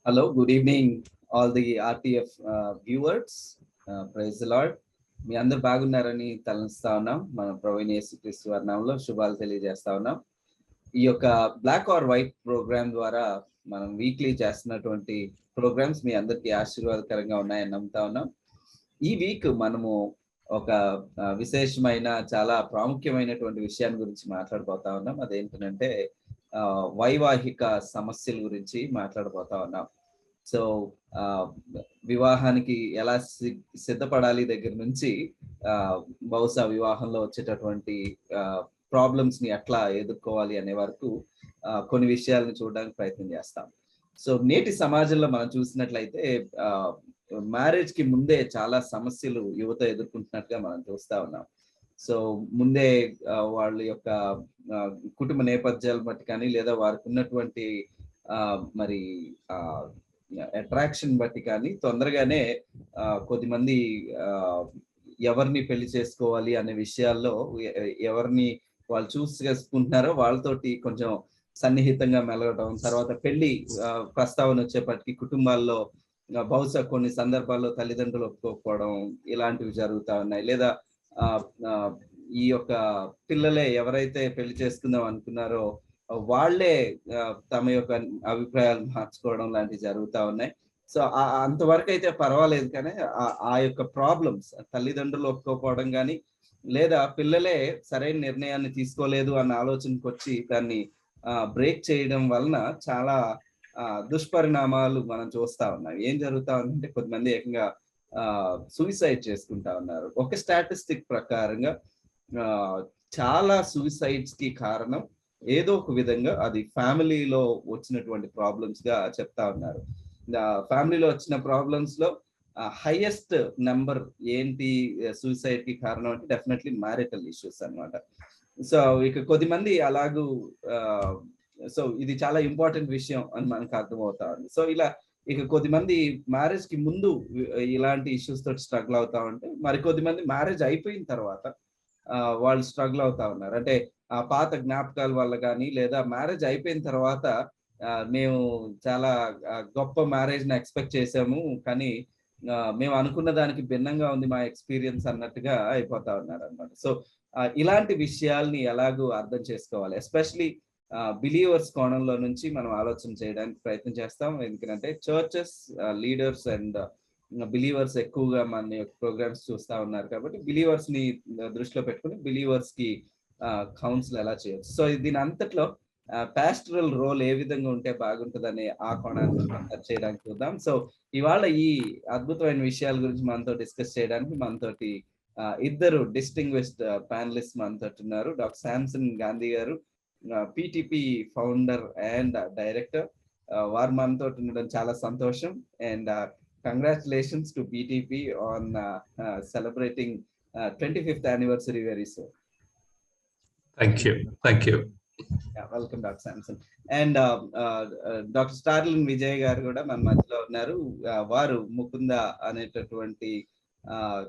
Hello, good evening, all the RTF viewers. Praise the Lord. మీ అందరు బాగున్నారని తలంస్తా ఉన్నాం. మన ప్రభువైన యేసుక్రీస్తు వారి నామములో శుభాలు తెలియజేస్తా ఉన్నాం. ఈ యొక్క బ్లాక్ ఆర్ వైట్ ప్రోగ్రామ్ ద్వారా మనం వీక్లీ చేస్తున్నటువంటి ప్రోగ్రామ్స్ మీ అందరికీ ఆశీర్వాదకరంగా ఉన్నాయని నమ్ముతా ఉన్నాం. ఈ వీక్ మనము ఒక విశేషమైన చాలా ప్రాముఖ్యమైనటువంటి విషయాన్ని గురించి మాట్లాడబోతా ఉన్నాం. అదేంటంటే వైవాహిక సమస్యల గురించి మాట్లాడబోతా ఉన్నాం. సో వివాహానికి ఎలా సిద్ధపడాలి దగ్గర నుంచి బహుశా వివాహంలో వచ్చేటటువంటి ప్రాబ్లమ్స్ ని ఎట్లా ఎదుర్కోవాలి అనే వరకు కొన్ని విషయాలను చూడడానికి ప్రయత్నం చేస్తాం. సో నేటి సమాజంలో మనం చూసినట్లయితే మ్యారేజ్ కి ముందే చాలా సమస్యలు యువత ఎదుర్కొంటున్నట్టుగా మనం చూస్తా ఉన్నాం. సో ముందే వాళ్ళ యొక్క కుటుంబ నేపథ్యాలు బట్టి కానీ లేదా వారికి ఉన్నటువంటి మరి అట్రాక్షన్ బట్టి కానీ తొందరగానే కొద్దిమంది ఎవరిని పెళ్లి చేసుకోవాలి అనే విషయాల్లో ఎవరిని వాళ్ళు చూస్ చేసుకుంటున్నారో వాళ్ళతోటి కొంచెం సన్నిహితంగా మెలగడం, తర్వాత పెళ్లి ప్రస్తావన వచ్చేపటికి కుటుంబాల్లో బహుశా కొన్ని సందర్భాల్లో తల్లిదండ్రులు ఒప్పుకోకపోవడం ఇలాంటివి జరుగుతూ ఉన్నాయి. లేదా ఈ యొక్క పిల్లలే ఎవరైతే పెళ్లి చేసుకుందాం అనుకున్నారో వాళ్లే తమ యొక్క అభిప్రాయాలు మార్చుకోవడం లాంటివి జరుగుతూ ఉన్నాయి. సో అంతవరకు అయితే పర్వాలేదు, కానీ ఆ యొక్క ప్రాబ్లమ్స్ తల్లిదండ్రులు ఒప్పుకోకపోవడం కానీ లేదా పిల్లలే సరైన నిర్ణయాన్ని తీసుకోలేదు అన్న ఆలోచనకు వచ్చి దాన్ని బ్రేక్ చేయడం వలన చాలా దుష్పరిణామాలు మనం చూస్తా ఉన్నాం. ఏం జరుగుతా ఉందంటే కొంతమంది ఏకంగా సూసైడ్ చేసుకుంటా ఉన్నారు. ఒక స్టాటిస్టిక్ ప్రకారంగా చాలా సూసైడ్స్ కి కారణం ఏదో ఒక విధంగా అది ఫ్యామిలీలో వచ్చినటువంటి ప్రాబ్లమ్స్ గా చెప్తా ఉన్నారు. ఫ్యామిలీలో వచ్చిన ప్రాబ్లమ్స్ లో హైయెస్ట్ నెంబర్ ఏంటి సూసైడ్ కి కారణం అంటే డెఫినెట్లీ మ్యారిటల్ ఇష్యూస్ అన్నమాట. సో ఇక కొద్దిమంది అలాగూ సో ఇది చాలా ఇంపార్టెంట్ విషయం అని మనకు అర్థమవుతా ఉంది. సో ఇలా ఇక కొద్దిమంది మ్యారేజ్ కి ముందు ఇలాంటి ఇష్యూస్ తోటి స్ట్రగుల్ అవుతా ఉంటే మరికొద్దిమంది మ్యారేజ్ అయిపోయిన తర్వాత వాళ్ళు స్ట్రగుల్ అవుతా ఉన్నారు. అంటే ఆ పాత జ్ఞాపకాల వల్ల కానీ లేదా మ్యారేజ్ అయిపోయిన తర్వాత మేము చాలా గొప్ప మ్యారేజ్ ని ఎక్స్పెక్ట్ చేసాము కానీ మేము అనుకున్న దానికి భిన్నంగా ఉంది మా ఎక్స్పీరియన్స్ అన్నట్టుగా అయిపోతా ఉన్నారు అన్నమాట. సో ఇలాంటి విషయాల్ని ఎలాగూ అర్థం చేసుకోవాలి, ఎస్పెషలీ బిలీవర్స్ కోణంలో నుంచి మనం ఆలోచన చేయడానికి ప్రయత్నం చేస్తాం. ఎందుకంటే చర్చెస్ లీడర్స్ అండ్ బిలీవర్స్ ఎక్కువగా మన ప్రోగ్రామ్స్ చూస్తా ఉన్నారు కాబట్టి బిలీవర్స్ ని దృష్టిలో పెట్టుకుని బిలీవర్స్ కి కౌన్సిల్ ఎలా చేయొచ్చు, సో దీని అంతట్లో పాస్టరల్ రోల్ ఏ విధంగా ఉంటే బాగుంటుందని ఆ కోణాన్ని టచ్ చేయడానికి చూద్దాం. సో ఇవాళ ఈ అద్భుతమైన విషయాల గురించి మనతో డిస్కస్ చేయడానికి మనతోటి ఇద్దరు డిస్టింగ్విష్డ్ ప్యానలిస్ట్ మనతో ఉన్నారు. డాక్టర్ శాంసన్ గాంధీ గారు, పిటిపి ఫౌండర్ అండ్ డైరెక్టర్. వారు మనతో ఉండడం చాలా సంతోషం. And congratulations to PTP on celebrating 25th anniversary very soon. Thank you. Yeah, welcome Dr. Samson. And Dr. Starlin Vijay garu kuda మన మధ్యలో ఉన్నారు. వారు ముకుంద అనేటటువంటి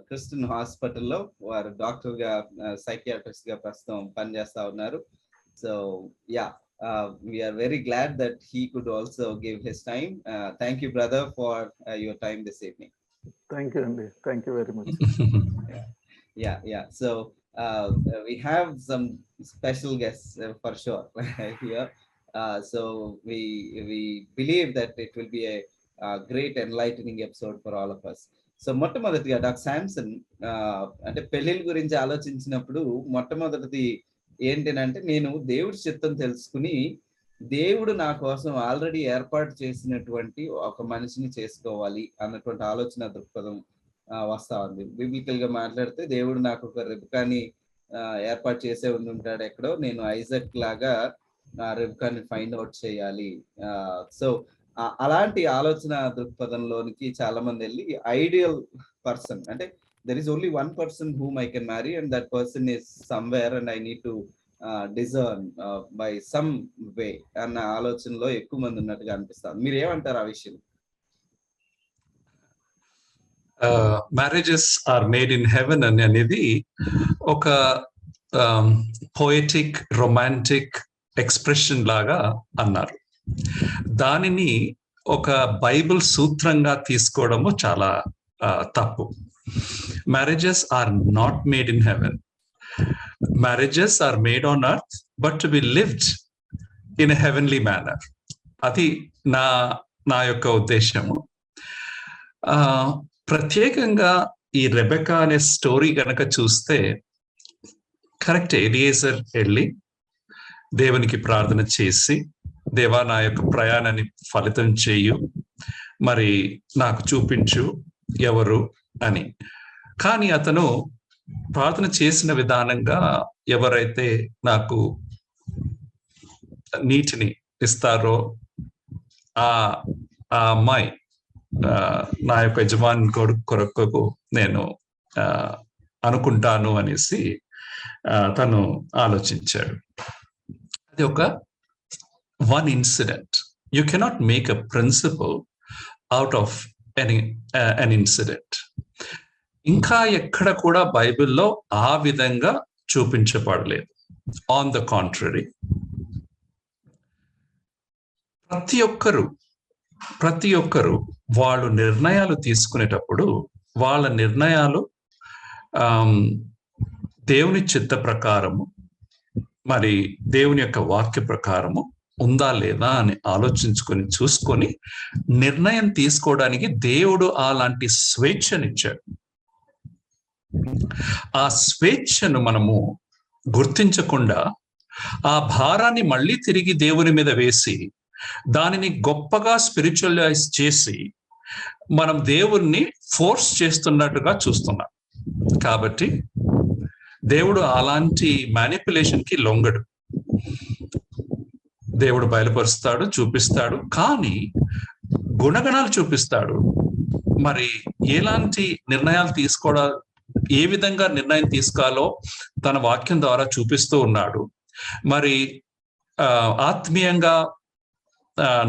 క్రిస్టియన్ హాస్పిటల్లో వారు డాక్టర్ గా సైకియాట్రిస్ట్ గా ప్రస్తుతం పనిచేస్తా ఉన్నారు. So yeah, we are very glad that he could also give his time. Thank you, brother, for your time this evening. Thank you, Andy. Thank you very much. Yeah. So we have some special guests for sure here. So we believe that it will be a great enlightening episode for all of us. So మొట్టమొదటిగా doctor Samson, అంటే పెళ్లిళ్ళ గురించి ఆలోచించినప్పుడు మొట్టమొదటిది ఏంటంటే నేను దేవుడి చిత్తం తెలుసుకుని దేవుడు నా కోసం ఆల్రెడీ ఏర్పాటు చేసినటువంటి ఒక మనిషిని చేసుకోవాలి అన్నటువంటి ఆలోచన దృక్పథం వస్తా ఉంది. బిబ్లికల్ గా మాట్లాడితే దేవుడు నాకు ఒక రెబెకాని ఏర్పాటు చేసే ఉంటాడు ఎక్కడో, నేను ఐజాక్ లాగా రెబెకాని ఫైండ్ అవుట్ చేయాలి. సో అలాంటి ఆలోచన దృక్పథంలోనికి చాలా మంది వెళ్ళి ఐడియల్ పర్సన్ అంటే there is only one person whom I can marry and that person is somewhere and I need to discern by some way అన్న ఆలోచనలో ఎక్కువ మంది ఉన్నట్టుగా అనిపిస్తుంది. మీరు ఏమంటారు ఆ విషయం? Marriages are made in heaven అనేది ఒక పోయటిక్ రొమాంటిక్ ఎక్స్ప్రెషన్ లాగా అన్నారు. దానిని ఒక బైబిల్ సూత్రంగా తీసుకోవడము చాలా తప్పు. Marriages are not made in heaven. Marriages are made on earth but to be lived in a heavenly manner. అది నా యొక్క ఉద్దేశము. ప్రత్యేకంగా ఈ రెబెకా అనే స్టోరీ గనక చూస్తే కరెక్టే, ఎలియేజర్ వెళ్ళి దేవునికి ప్రార్థన చేసి, దేవా నా యొక్క ప్రయాణాన్ని ఫలితం చేయు, మరి నాకు చూపించు ఎవరు అని. కానీ అతను ప్రార్థన చేసిన విధానంగా ఎవరైతే నాకు నీటిని ఇస్తారో ఆ అమ్మాయి నా యొక్క యజమాని కొరకు నేను అనుకుంటాను అనేసి తను ఆలోచించాడు. అది ఒక one incident. You cannot make a principle out of an incident. ఇంకా ఎక్కడ కూడా బైబిల్లో ఆ విధంగా చూపించబడలేదు. ఆన్ ద కాంట్రరీ, ప్రతి ఒక్కరు వాళ్ళు నిర్ణయాలు తీసుకునేటప్పుడు వాళ్ళ నిర్ణయాలు దేవుని చిత్త ప్రకారము, మరి దేవుని యొక్క వాక్య ప్రకారము ఉందా లేదా అని చూసుకొని నిర్ణయం తీసుకోవడానికి దేవుడు అలాంటి స్వేచ్ఛనిచ్చాడు. ఆ స్వేచ్ఛను మనము గుర్తించకుండా ఆ భారాన్ని మళ్ళీ తిరిగి దేవుని మీద వేసి దానిని గొప్పగా స్పిరిచువలైజ్ చేసి మనం దేవుణ్ణి ఫోర్స్ చేస్తున్నట్టుగా చూస్తున్నాం. కాబట్టి దేవుడు అలాంటి మ్యానిపులేషన్ కి లొంగడు. దేవుడు బయలుపరుస్తాడు, చూపిస్తాడు, కానీ గుణగణాలు చూపిస్తాడు. మరి ఎలాంటి నిర్ణయాలు తీసుకోవడం, ఏ విధంగా నిర్ణయం తీసుకోవాలో తన వాక్యం ద్వారా చూపిస్తూ ఉన్నాడు. మరి ఆత్మీయంగా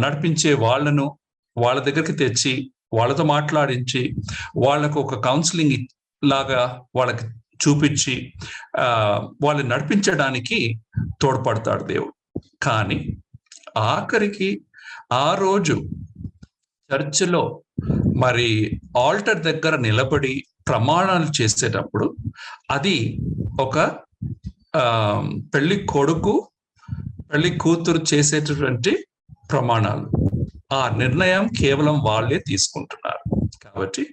నడిపించే వాళ్ళ దగ్గరికి తెచ్చి వాళ్ళతో మాట్లాడించి వాళ్ళకు ఒక కౌన్సిలింగ్ లాగా వాళ్ళకి చూపించి వాళ్ళని నడిపించడానికి తోడ్పడతాడు దేవుడు. కానీ ఆఖరికి ఆ రోజు చర్చిలో మరి ఆల్టర్ దగ్గర నిలబడి ప్రమాణాలు చేసేటప్పుడు అది ఒక పెళ్లి కొడుకు పెళ్లి కూతురు చేసేటటువంటి ప్రమాణాలు. ఆ నిర్ణయం కేవలం వాళ్ళే తీసుకుంటున్నారు. కాబట్టి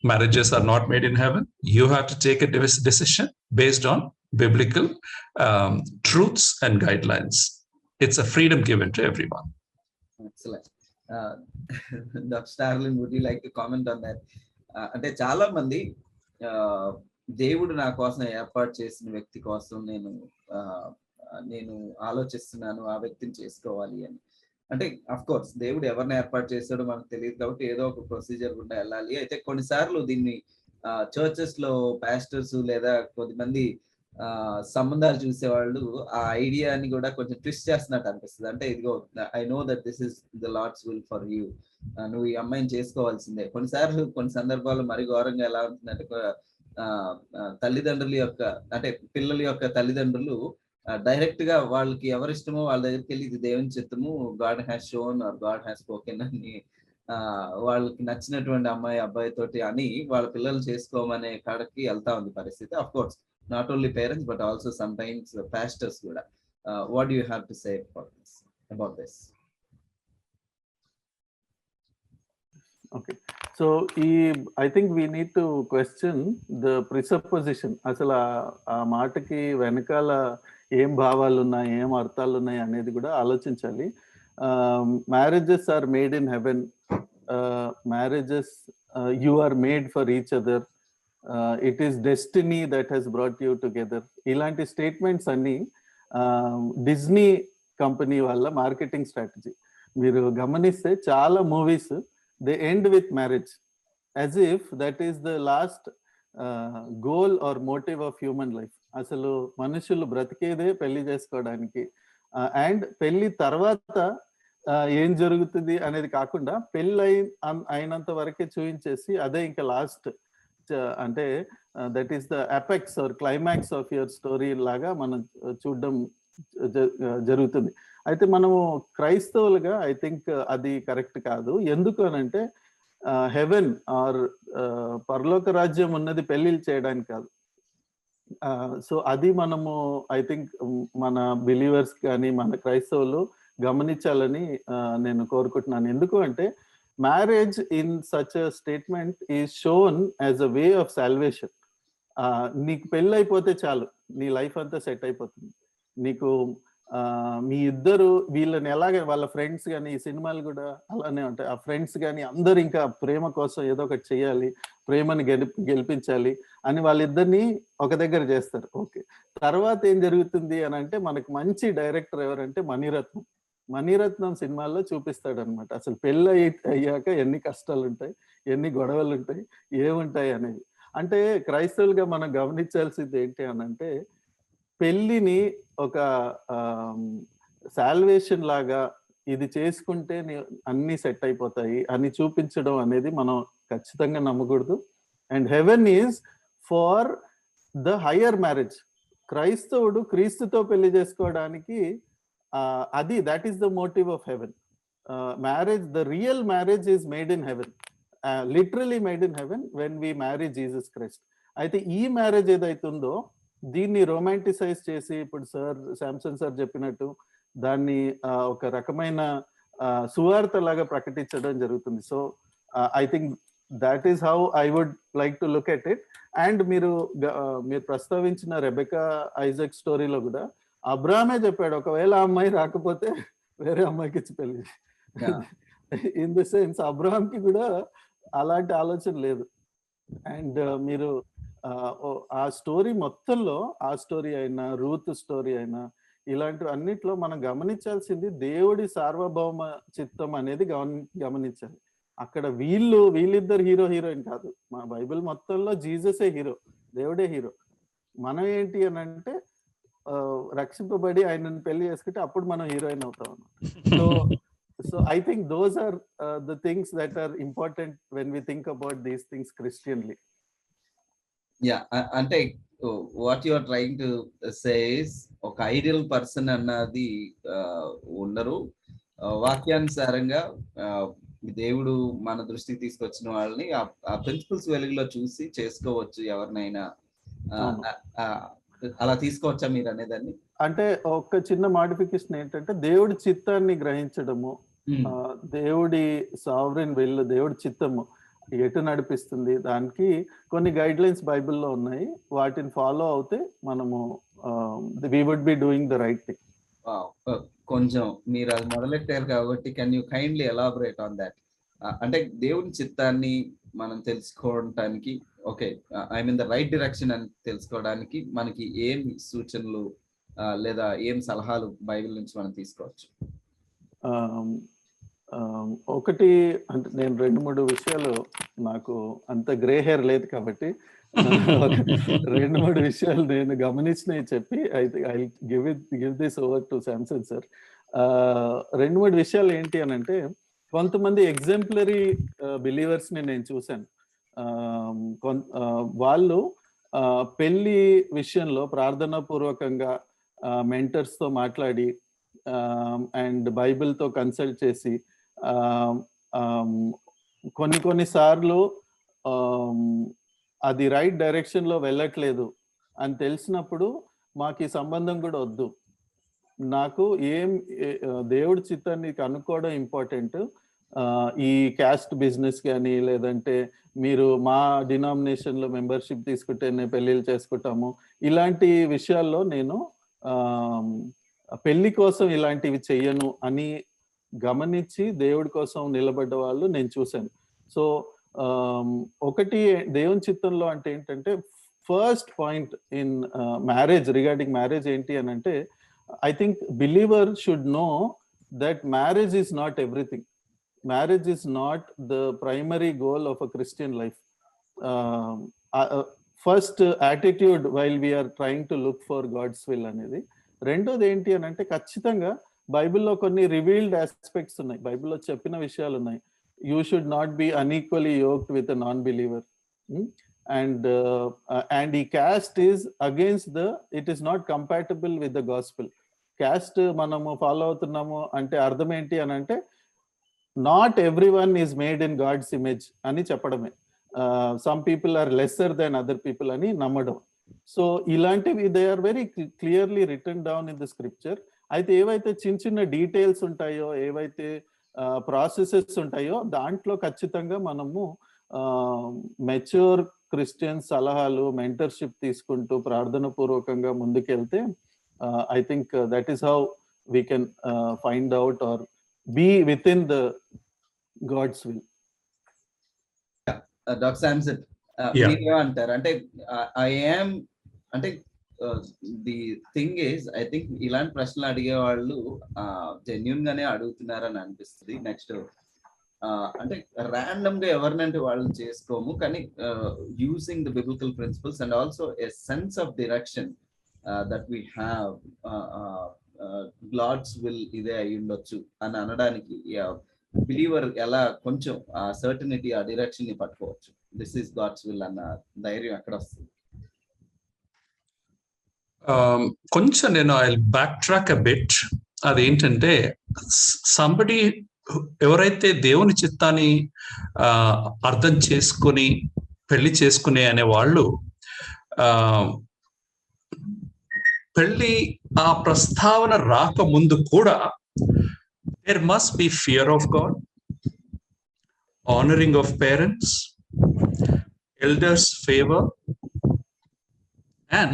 marriages are not made in heaven. You have to take a decision based on biblical truths and guidelines. It's a freedom given to everyone. Excellent. Dr. Starlin, would you like to comment on that? అంటే చాలా మంది దేవుడు నా కోసం ఏర్పాటు చేసిన వ్యక్తి కోసం నేను ఆలోచిస్తున్నాను, ఆ వ్యక్తిని చేసుకోవాలి అని. అంటే అఫ్ కోర్స్ దేవుడు ఎవరిని ఏర్పాటు చేశాడో మనకు తెలియదు కాబట్టి ఏదో ఒక ప్రొసీజర్ గుండా వెళ్ళాలి. అయితే కొన్నిసార్లు దీన్ని చర్చెస్ లో పాస్టర్స్ లేదా కొద్దిమంది సంబంధాలు చూసేవాళ్ళు ఆ ఐడియాని కూడా కొంచెం ట్విస్ట్ చేస్తున్నట్టు అనిపిస్తుంది. అంటే ఇదిగో I know that this is the Lord's will for you, నువ్వు ఈ అమ్మాయిని చేసుకోవాల్సిందే. కొన్నిసార్లు కొన్ని సందర్భాల్లో మరి ఘోరంగా ఎలా ఉంటుందంటే తల్లిదండ్రుల యొక్క అంటే పిల్లల యొక్క తల్లిదండ్రులు డైరెక్ట్ గా వాళ్ళకి ఎవరి ఇష్టమో వాళ్ళ దగ్గరికి వెళ్ళి ఇది దేవుని చిత్తము, God has shown or God has spoken అని వాళ్ళకి నచ్చినటువంటి అమ్మాయి అబ్బాయి తోటి అని వాళ్ళ పిల్లలు చేసుకోమనే కాడకి వెళ్తా ఉంది పరిస్థితి. Of course not only parents but also sometimes pastors కూడా. What do you have to say about this? Okay, so I think we need to question the presupposition. అసలు ఆ మాటకి వెనకాల ఏం భావాలు ఉన్నాయి, ఏం అర్థాలు ఉన్నాయి అనేది కూడా ఆలోచించాలి. Marriages are made in heaven, marriages you are made for each other, it is destiny that he's brought you together. ఇలాంటి స్టేట్మెంట్స్ అన్ని డిజ్నీ కంపెనీ వాళ్ళ మార్కెటింగ్ స్ట్రాటజీ. మీరు గమనిస్తే చాలా movies they end with marriage as if that is the last goal or motive of human life. అసలు మనుషులు బ్రతికేదే పెళ్లి చేసుకోవడానికి, అండ్ పెళ్లి తర్వాత ఏం జరుగుతుంది అనేది కాకుండా పెళ్లి అయినంత వరకే చూపించేసి అదే ఇంకా లాస్ట్, అంటే that is the apex or climax of your story లాగా మనం చూడడం జరుగుతుంది. అయితే మనము క్రైస్తవులుగా ఐ థింక్ అది కరెక్ట్ కాదు. ఎందుకు అనంటే హెవెన్ ఆర్ పరలోక రాజ్యం ఉన్నది పెళ్లిళ్ళు చేయడానికి కాదు. సో అది మనము ఐ థింక్ మన బిలీవర్స్ కానీ మన క్రైస్తవులు గమనించాలని నేను కోరుకుంటున్నాను. ఎందుకు అంటే marriage in such a statement is shown as a way of salvation. నీకు పెళ్ళి అయిపోతే చాలు, నీ లైఫ్ అంతా సెట్ అయిపోతుంది. నీకు మీ ఇద్దరు వీళ్ళని ఎలాగ వాళ్ళ ఫ్రెండ్స్ కానీ, ఈ సినిమాలు కూడా అలానే ఉంటాయి. ఆ ఫ్రెండ్స్ కానీ అందరు ఇంకా ప్రేమ కోసం ఏదో ఒకటి చేయాలి, ప్రేమని గెలిపించాలి అని వాళ్ళిద్దరిని ఒక దగ్గర చేస్తారు. ఓకే, తర్వాత ఏం జరుగుతుంది అని అంటే మనకు మంచి డైరెక్టర్ ఎవరంటే మణిరత్నం. మణిరత్నం సినిమాల్లో చూపిస్తాడు అనమాట అసలు పెళ్ళి అయ్యాక ఎన్ని కష్టాలు ఉంటాయి, ఎన్ని గొడవలు ఉంటాయి, ఏముంటాయి అనేవి. అంటే క్రైస్తవులుగా మనం గమనించాల్సింది ఏంటి అని అంటే పెళ్లిని ఒక సాల్వేషన్ లాగా ఇది చేసుకుంటే అన్ని సెట్ అయిపోతాయి అని చూపించడం అనేది మనం ఖచ్చితంగా నమ్మకూడదు. And heaven is for the higher marriage. క్రైస్తవుడు క్రీస్తుతో పెళ్లి చేసుకోవడానికి అది that is the motive of heaven. Marriage, the real marriage is made in heaven, literally made in heaven when we marry Jesus Christ. అయితే ఈ మ్యారేజ్ ఏదైతుందో దీన్ని romanticise చేసి ఇప్పుడు శాంసన్ సార్ చెప్పినట్టు దాన్ని ఒక రకమైన సువార్త లాగా ప్రకటించడం జరుగుతుంది. So I think that is how I would like to look at it. And మీరు ప్రస్తావించిన రెబెకా ఐజాక్ స్టోరీలో కూడా అబ్రామే చెప్పాడు, ఒకవేళ ఆ అమ్మాయి రాకపోతే వేరే అమ్మాయికి ఇచ్చి పెళ్లి. ఇన్ ది సెన్స్ అబ్రహాంకి కూడా అలాంటి ఆలోచన లేదు. అండ్ మీరు ఆ స్టోరీ మొత్తంలో, ఆ స్టోరీ అయినా రూత్ స్టోరీ అయినా ఇలాంటి అన్నిట్లో మనం గమనించాల్సింది దేవుడి సార్వభౌమ చిత్తం అనేది గమనించాలి. అక్కడ వీళ్ళిద్దరు హీరో హీరోయిన్ కాదు. మా బైబిల్ మొత్తంలో జీససే హీరో, దేవుడే హీరో. మనం ఏంటి అని అంటే రక్షింపబడి ఆయనను పెళ్లి చేసుకుంటే అప్పుడు మనం హీరోయిన్ అవుతాం అన్నమాట. So I think those are the things that are important when we think about these things Christianly. Yeah, అంటే what you are trying to say is ఒక ఐడియల్ పర్సన్ అన్నది ఉండరు. వాక్యానుసారంగా దేవుడు మన దృష్టికి తీసుకొచ్చిన వాళ్ళని ఆ ప్రిన్సిపల్స్ వెలుగులో చూసి చేసుకోవచ్చు ఎవరినైనా. అలా తీసుకోవచ్చా మీరు అనేదాన్ని? అంటే ఒక చిన్న మోడిఫికేషన్ ఏంటంటే దేవుడి చిత్తాన్ని గ్రహించడము, దేవుడి సావరెన్ విల్, దేవుడి చిత్తము ఎటు నడిపిస్తుంది, దానికి కొన్ని గైడ్ లైన్స్ బైబిల్లో ఉన్నాయి. వాటిని ఫాలో అవుతే మనము we would be doing the right thing. కొంచెం మీరు అది మొదలెట్టారు కాబట్టి can you kindly elaborate on that? అంటే దేవుని చిత్తాన్ని మనం తెలుసుకోవడానికి, okay I mean the right direction అని తెలుసుకోవడానికి మనకి ఏం సూచనలు లేదా ఏం సలహాలు బైబిల్ నుంచి మనం తీసుకోవచ్చు? ఒకటి అంటే నేను 2-3 విషయాలు, నాకు అంత గ్రే హెయిర్ లేదు కాబట్టి 2-3 విషయాలు నేను గమనించినవి చెప్పి I give this over to Samson sir. 2-3 విషయాలు ఏంటి అని అంటే, కొంతమంది ఎగ్జాంపులరీ బిలీవర్స్ ని నేను చూశాను. వాళ్ళు పెళ్లి విషయంలో ప్రార్థనా పూర్వకంగా మెంటర్స్ తో మాట్లాడి అండ్ బైబిల్ తో కన్సల్ట్ చేసి కొన్ని సార్లు అది రైట్ డైరెక్షన్ లో వెళ్ళట్లేదు అని తెలిసినప్పుడు మాకు ఈ సంబంధం కూడా వద్దు, నాకు దేవుడి చిత్తాన్ని కనుక్కోవడం ఇంపార్టెంట్, ఈ క్యాస్ట్ బిజినెస్ కానీ లేదంటే మీరు మా డినామినేషన్ లో మెంబర్షిప్ తీసుకుంటే నేను పెళ్లిళ్ళు చేసుకుంటాము, ఇలాంటి విషయాల్లో నేను పెళ్లి కోసం ఇలాంటివి చెయ్యను అని గమనించి దేవుడి కోసం నిలబడ్డ వాళ్ళు నేను చూశాను. సో ఒకటి దేవుని చిత్తంలో అంటే ఏంటంటే, first point in marriage, regarding marriage ఏంటి అని అంటే, I think believer should know that marriage is not everything. Marriage is not the primary goal of a Christian life. First attitude while we are trying to look for God's will అనేది. రెండోది ఏంటి అని అంటే, ఖచ్చితంగా బైబిల్లో కొన్ని revealed aspects ఉన్నాయి, బైబిల్లో చెప్పిన విషయాలు ఉన్నాయి. You should not be unequally yoked with a non believer, and ఈ caste is against it is not compatible with the gospel. Caste మనము ఫాలో అవుతున్నాము అంటే అర్థం ఏంటి అని అంటే, not everyone is made in God's image అని చెప్పడమే. Some people are lesser than other people అని నమ్మడం. సో ఇలాంటివి they are very clearly written down in the scripture. అయితే ఏవైతే చిన్న చిన్న డీటెయిల్స్ ఉంటాయో, ఏవైతే ప్రాసెసెస్ ఉంటాయో, దాంట్లో ఖచ్చితంగా మనము మెచ్యూర్ క్రిస్టియన్ సలహాలు, మెంటర్షిప్ తీసుకుంటూ ప్రార్థన పూర్వకంగా ముందుకెళ్తే I think that is how we can find out or be within the God's will. Doctor Samson అంటారు అంటే ఐఎమ్ అంటే the thing is I think ఇలాంటి ప్రశ్నలు అడిగే వాళ్ళు జెన్యున్ గానే అడుగుతున్నారని అనిపిస్తుంది. నెక్స్ట్ అంటే ర్యాండమ్ గా ఎవరినంటే వాళ్ళు చేసుకోము, కానీ using the biblical principles and also a sense of direction that we have, God's will ఇదే అయి ఉండొచ్చు అని అనడానికి బిలీవర్ ఎలా కొంచెం ఆ సర్టనిటీ, ఆ డైరెక్షన్ ని పట్టుకోవచ్చు. దిస్ ఈస్ గాడ్స్ విల్ అన్న ధైర్యం ఎక్కడ వస్తుంది? కొంచెం నేను I back track a bit. అదేంటంటే సంబడి ఎవరైతే దేవుని చిత్తాన్ని అర్థం చేసుకుని పెళ్లి చేసుకునే అనే వాళ్ళు పెళ్లి ఆ ప్రస్తావన రాకముందు కూడా there must be fear of God, honoring of parents, elders' favor, and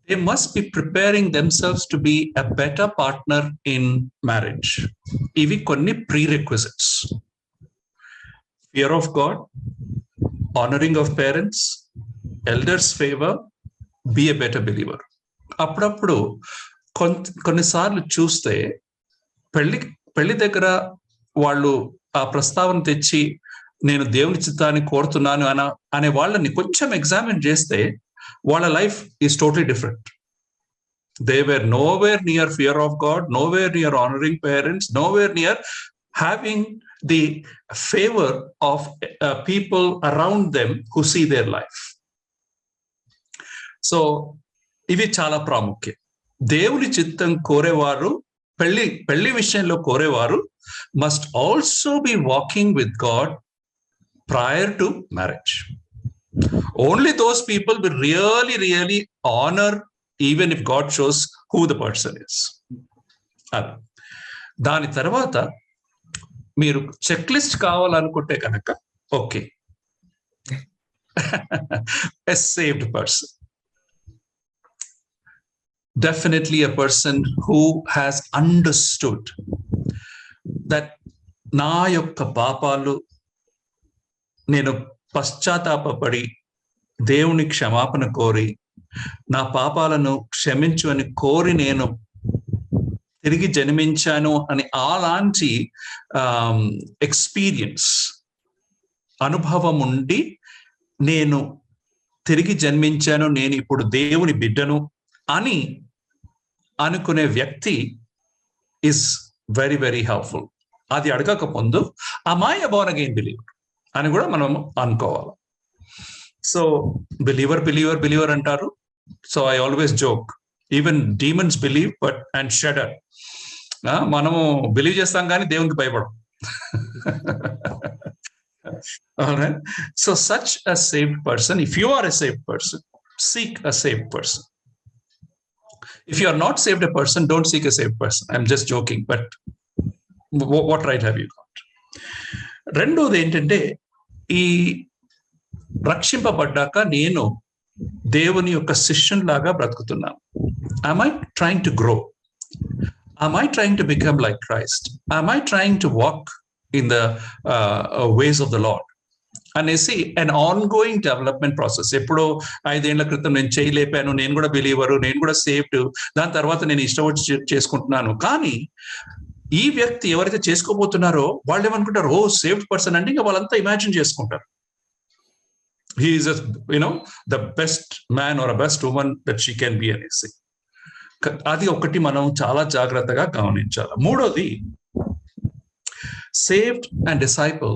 they must be preparing themselves to be a better partner in marriage. Ivi konni prerequisites: fear of God, honoring of parents, elders' favor, be a better believer. అప్పుడప్పుడు కొన్నిసార్లు చూస్తే పెళ్లి దగ్గర వాళ్ళు ఆ ప్రస్తావన తెచ్చి నేను దేవుని చిత్తాన్ని కోరుతున్నాను అనే వాళ్ళని కొంచెం ఎగ్జామిన్ చేస్తే వాళ్ళ life is totally different. They were nowhere near fear of God, nowhere near honouring parents, nowhere near having the favour of people around them who see their life. So ఇవి చాలా ప్రాముఖ్యం. దేవుని చిత్తం కోరేవారు, పెళ్లి విషయంలో కోరేవారు must also be walking with God prior to marriage. Only those people will really honor, even if God shows who the person is. దాని తర్వాత మీరు చెక్ లిస్ట్ కావాలనుకుంటే కనుక okay, a saved person, definitely a person who has understood that నా యొక్క పాపాలు నేను పశ్చాత్తాపపడి దేవుని క్షమాపణ కోరి నా పాపాలను క్షమించు అని కోరి నేను తిరిగి జన్మించాను అని అలాంటి ఎక్స్పీరియన్స్, అనుభవం ఉండి నేను తిరిగి జన్మించాను, నేను ఇప్పుడు దేవుని బిడ్డను అని అనుకునే వ్యక్తి is very very helpful. అది అడగక ముందు అమాయ బోర్న్ అగైన్ బిలీవర్ అని కూడా మనం అనుకోవాలి. సో బిలీవర్ అంటారు. So I always joke, even demons believe but and shudder. మనము బిలీవ్ చేస్తాం కానీ దేవునికి భయపడం. Alright. So such a saved person, if you are a saved person, seek a saved person. If you are not saved a person, don't seek a saved person. I'm just joking, but what right have you got? రెండోది ఏంటంటే, ఈ రక్షింపబడ్డాక నేను దేవుని యొక్క శిష్యుని లాగా బ్రతుకుతున్నాను. Am I trying to grow? Am I trying to become like Christ? Am I trying to walk in the ways of the Lord? అనేసి an ongoing development process. ఎప్పుడో 5 ఏళ్ల క్రితం నేను చేయలేపాను, నేను కూడా బిలీవరు, నేను కూడా సేవ్డ్, దాని తర్వాత నేను ఇష్టం వచ్చి చేసుకుంటున్నాను. కానీ ఈ వ్యక్తి ఎవరైతే చేసుకోబోతున్నారో వాళ్ళు ఏమనుకుంటారు, ఓ సేవ్డ్ పర్సన్ అంటే ఇంకా వాళ్ళంతా ఇమాజిన్ చేసుకుంటారు, he is the best man or a best woman that she can be అనేసి. అది ఒకటి మనం చాలా జాగ్రత్తగా గమనించాలి. మూడోది, సేవ్డ్ అండ్ డిసైపుల్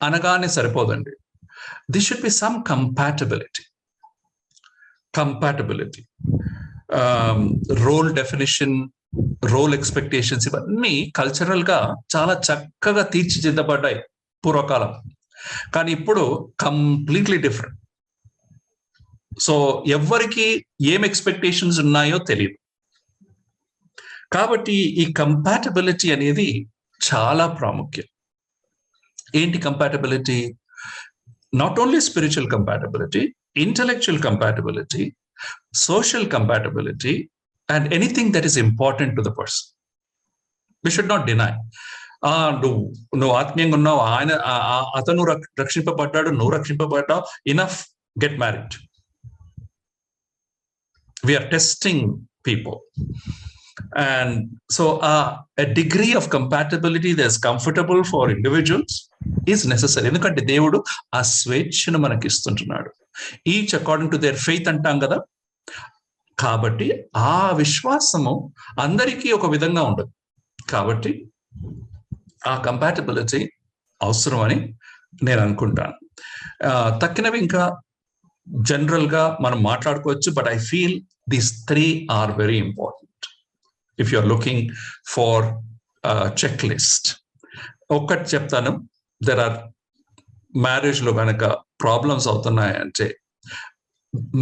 అనగానే సరిపోదండి. There should be some compatibility. Role definition, role expectations, ఇవన్నీ కల్చరల్ గా చాలా చక్కగా తీర్చిదిద్దబడ్డాయి పూర్వకాలం. కానీ ఇప్పుడు కంప్లీట్లీ డిఫరెంట్. సో ఎవరికి ఏం ఎక్స్పెక్టేషన్స్ ఉన్నాయో తెలియదు. కాబట్టి ఈ కంపాటబిలిటీ అనేది చాలా ప్రాముఖ్యం. ఏంటి compatibility? Not only spiritual compatibility, intellectual compatibility, social compatibility, and anything that is important to the person. We should not deny. నువ్వు ఆత్మీయంగా ఉన్నావు, అతను రక్షింపబడ్డాడు, నువ్వు రక్షింపబడ్డావు, enough, get married. We are testing people. And so a degree of compatibility that is comfortable for individuals is necessary. ఎందుకంటే దేవుడు ఆ స్వేచ్ఛను మనకి ఇస్తుంటున్నాడు. Each according to their faith అంటాం కదా. కాబట్టి ఆ విశ్వాసము అందరికీ ఒక విధంగా ఉండదు. కాబట్టి ఆ కంపాటబిలిటీ అవసరం అని నేను అనుకుంటాను. తక్కినవి ఇంకా జనరల్ గా మనం మాట్లాడుకోవచ్చు, but I feel these 3 are very important if you are looking for checklist. ఒక్కటి చెప్తాను, దెర్ ఆర్ మ్యారేజ్ లో కనుక ప్రాబ్లమ్స్ అవుతున్నాయంటే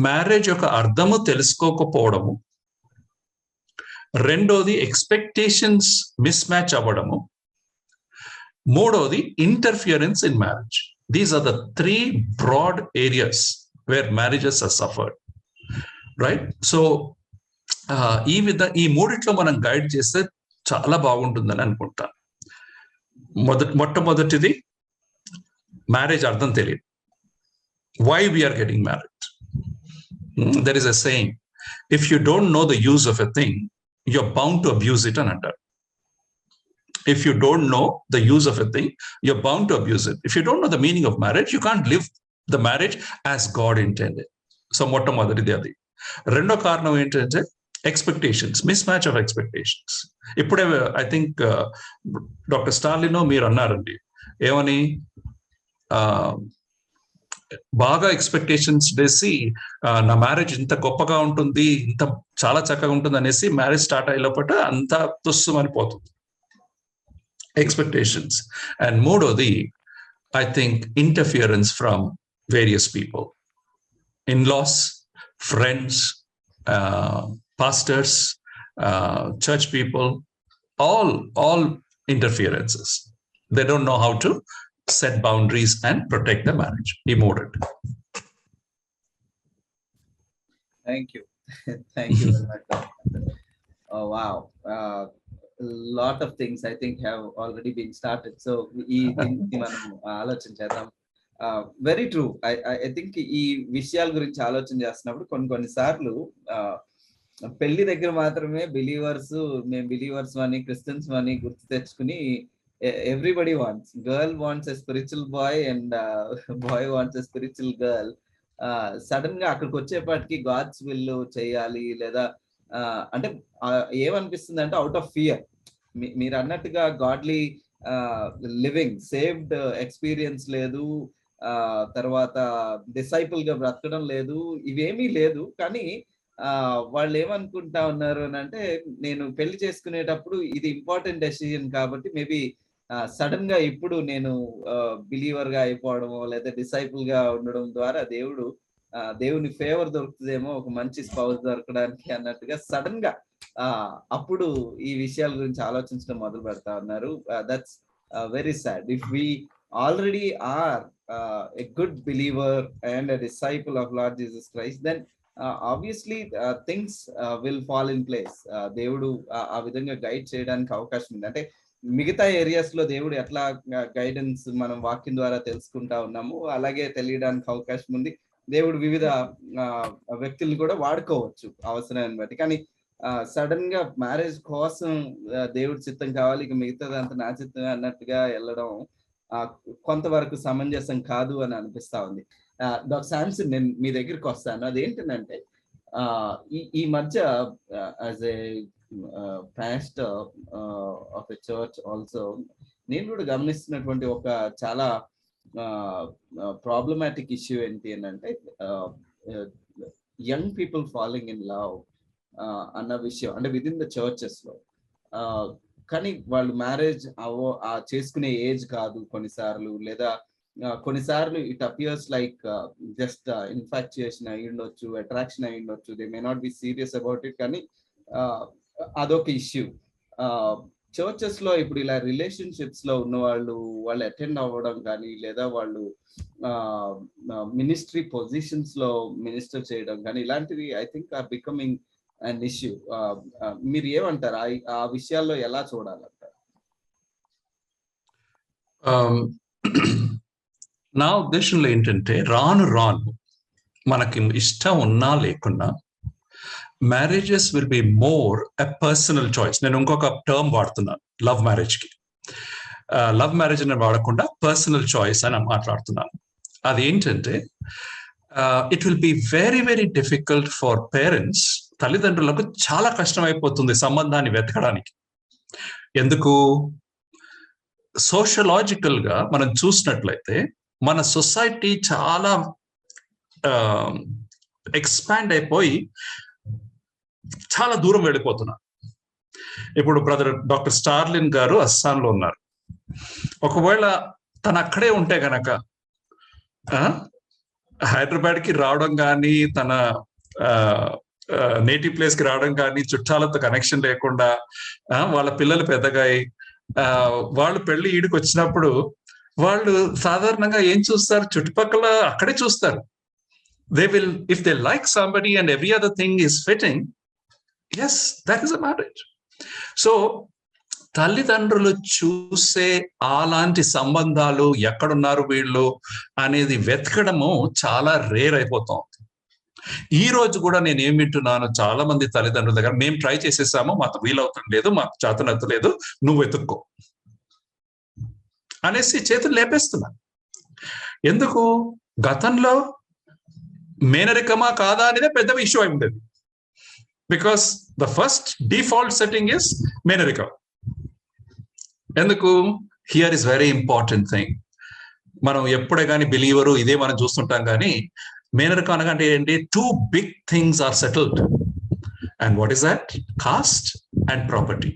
మ్యారేజ్ యొక్క అర్థము తెలుసుకోకపోవడము, రెండోది ఎక్స్పెక్టేషన్స్ మిస్ మ్యాచ్ అవ్వడము, మూడోది interference in marriage. These are the 3 broad areas where marriages are suffered, right? So ఈ మూడిట్లో మనం గైడ్ చేస్తే చాలా బాగుంటుందని అనుకుంటాను. మొట్టమొదటిది మ్యారేజ్ అర్థం తెలియదు. Why we are getting married? There is a saying, if you don't know the use of a thing, you're bound to abuse it and under. If you don't know the use of a thing, you're bound to abuse it. If you don't know the meaning of marriage, you can't live the marriage as God intended. So మొట్టమొదటిది అది. రెండో కారణం ఏంటంటే expectations, miss match of expectations. ఇప్పుడే I think doctor స్టార్లిన్ మీరు అన్నారండి, ఏమని, బాగా ఎక్స్పెక్టేషన్స్ వేసి నా మ్యారేజ్ ఇంత గొప్పగా ఉంటుంది, ఇంత చాలా చక్కగా ఉంటుంది అనేసి మ్యారేజ్ స్టార్ట్ అయ్యే లోపల అంతా తుస్సుమని పోతుంది, ఎక్స్పెక్టేషన్స్. అండ్ మూడోది I think interference from various people, in-loss, friends, pastors, church people, all interferences. They don't know how to set boundaries and protect the marriage. Emoted. Thank you. Thank you very much. Oh wow. Lot of things I think have already been started. So మనం ఆలోచన చేద్దాం. Very true. I think ఈ విషయాల గురించి ఆలోచన చేస్తున్నప్పుడు కొన్నిసార్లు పెళ్లి దగ్గర మాత్రమే మేము బిలీవర్స్ అని, క్రిస్టియన్స్ అని గుర్తు తెచ్చుకుని everybody wants, girl wants a spiritual boy and boy wants a spiritual girl. Sudden గా అక్కడికి వచ్చేపాటికి గాడ్స్ విల్ చేయాలి, లేదా అంటే ఏమనిపిస్తుంది అంటే అవుట్ ఆఫ్ ఫియర్, మీరు అన్నట్టుగా గాడ్లీ లివింగ్, సేవ్డ్ ఎక్స్పీరియన్స్ లేదు, తర్వాత డిసైపుల్ గా బ్రతకడం లేదు, ఇవేమీ లేదు. కానీ వాళ్ళు ఏమనుకుంటా ఉన్నారు అని అంటే, నేను పెళ్లి చేసుకునేటప్పుడు ఇది ఇంపార్టెంట్ డెసిజన్ కాబట్టి మేబీ సడన్ గా ఇప్పుడు నేను బిలీవర్ గా అయిపోవడమో లేదా డిసైపుల్ గా ఉండడం ద్వారా దేవుని ఫేవర్ దొరుకుతుందేమో, ఒక మంచి స్పౌస్ దొరకడానికి అన్నట్టుగా సడన్ గా అప్పుడు ఈ విషయాల గురించి ఆలోచించడం మొదలు పెడతా ఉన్నారు. That's very sad. If we already are a good believer and a disciple of Lord Jesus Christ, then obviously things will fall in place. దేవుడు ఆ విధంగా గైడ్ చేయడానికి అవకాశం ఉంది. అంటే మిగతా ఏరియాస్ లో దేవుడు ఎట్లా గైడెన్స్ మనం వాక్యం ద్వారా తెలుసుకుంటా ఉన్నాము, అలాగే తెలియడానికి అవకాశం ఉంది. దేవుడు వివిధ వ్యక్తులు కూడా వాడుకోవచ్చు అవసరాన్ని బట్టి. కానీ సడన్ గా మ్యారేజ్ కోసం దేవుడి చిత్తం కావాలి, ఇక మిగతాదంతా నా చిత్తం అన్నట్టుగా వెళ్ళడం కొంతవరకు సమంజసం కాదు అని అనిపిస్తా ఉంది. డాక్టర్ శాంసన్, నేను మీ దగ్గరికి వస్తాను. అదేంటంటే ఈ మధ్య as a pastor of a church also నేను కూడా గమనిస్తున్నటువంటి ఒక చాలా ప్రాబ్లమాటిక్ ఇష్యూ ఏంటి అని అంటే, young people following in love. అన్న విషయం, అంటే విత్ ఇన్ ద చర్చెస్ లో. కానీ వాళ్ళు మ్యారేజ్ చేసుకునే ఏజ్ కాదు కొన్నిసార్లు, లేదా కొన్నిసార్లు it appears like just infatuation అయి ఉండొచ్చు, అట్రాక్షన్ అయి ఉండొచ్చు, they may not be serious about it, కానీ అదొక ఇష్యూ. చర్చెస్ లో ఇప్పుడు ఇలా రిలేషన్షిప్స్ లో ఉన్న వాళ్ళు అటెండ్ అవ్వడం కానీ, లేదా వాళ్ళు మినిస్ట్రీ పొజిషన్స్ లో మినిస్టర్ చేయడం కానీ, ఇలాంటివి I think are becoming an issue. మీరు ఏమంటారు, ఆ విషయాల్లో ఎలా చూడాలంటారు? నా ఉద్దేశంలో ఏంటంటే, రాను మనకి ఇష్టం ఉన్నా లేకున్నా marriages will be more a personal choice. నేను ఇంకొక టర్మ్ వాడుతున్నాను లవ్ మ్యారేజ్ కి. లవ్ మ్యారేజ్ అని వాడకుండా పర్సనల్ చాయిస్ అని మాట్లాడుతున్నాను. అదేంటంటే, it will be very very difficult for parents. తల్లిదండ్రులకు చాలా కష్టమైపోతుంది సంబంధాన్ని వెతకడానికి. ఎందుకు? సోషలాజికల్ గా మనం చూసినట్లయితే మన సొసైటీ చాలా ఎక్స్పాండ్ అయిపోయి చాలా దూరం వెళ్ళిపోతున్నారు. ఇప్పుడు బ్రదర్ డాక్టర్ స్టార్లిన్ గారు అస్సాంలో ఉన్నారు. ఒకవేళ తను అక్కడే ఉంటే గనక హైదరాబాద్కి రావడం కానీ, తన నేటివ్ ప్లేస్ కి రావడం కానీ, చుట్టాలతో కనెక్షన్ లేకుండా, వాళ్ళ పిల్లలు పెద్దగా వాళ్ళు పెళ్లి ఈడికి వచ్చినప్పుడు వాళ్ళు సాధారణంగా ఏం చూస్తారు? చుట్టుపక్కల అక్కడే చూస్తారు. They will, if they like somebody and every other thing is fitting, yes, that is a marriage. So తల్లిదండ్రులు చూసే అలాంటి సంబంధాలు ఎక్కడున్నారు వీళ్ళు అనేది వెతకడము చాలా రేర్ అయిపోతాం. ఈ రోజు కూడా నేను ఏం వింటున్నాను, చాలా మంది తల్లిదండ్రుల దగ్గర, మేము ట్రై చేసేసాము, మాకు వీలవుతుంది లేదు, మాకు చేతనెత్తలేదు, నువ్వు వెతుక్కో అనేసి చేతులు లేపేస్తున్నా. ఎందుకు? గతంలో మేనరికమా కాదా అనేదే పెద్ద ఇష్యూ అయి ఉండేది. Because the first default setting is మేనరికం. ఎందుకు? Here is very important thing. మనం ఎప్పుడే కానీ బిలీవరు ఇదే మనం చూస్తుంటాం, కానీ మేనరికం అనగానే ఏంటి? 2 big things are settled. And what is that? Caste and property.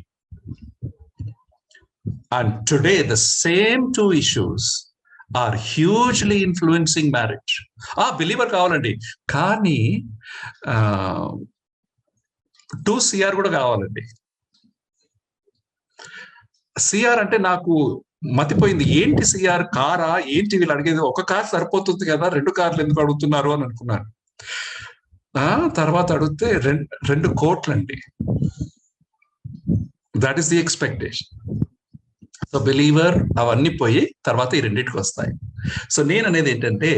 And today the same 2 issues are hugely influencing marriage. Believer కావాలండి, కానీ 2 CR కూడా కావాలండి. సిఆర్ అంటే నాకు మతిపోయింది. ఏంటి సిఆర్? కారా ఏంటి? వీళ్ళు అడిగేది ఒక కార్ సరిపోతుంది కదా, 2 కార్లు ఎందుకు అడుగుతున్నారు అని అనుకున్నాను. తర్వాత అడిగితే 2 కోట్లండి. That is the expectation. So believer అవన్నీ పోయి తర్వాత ఈ 2టికి వస్తాయి. సో నేను అనేది ఏంటంటే,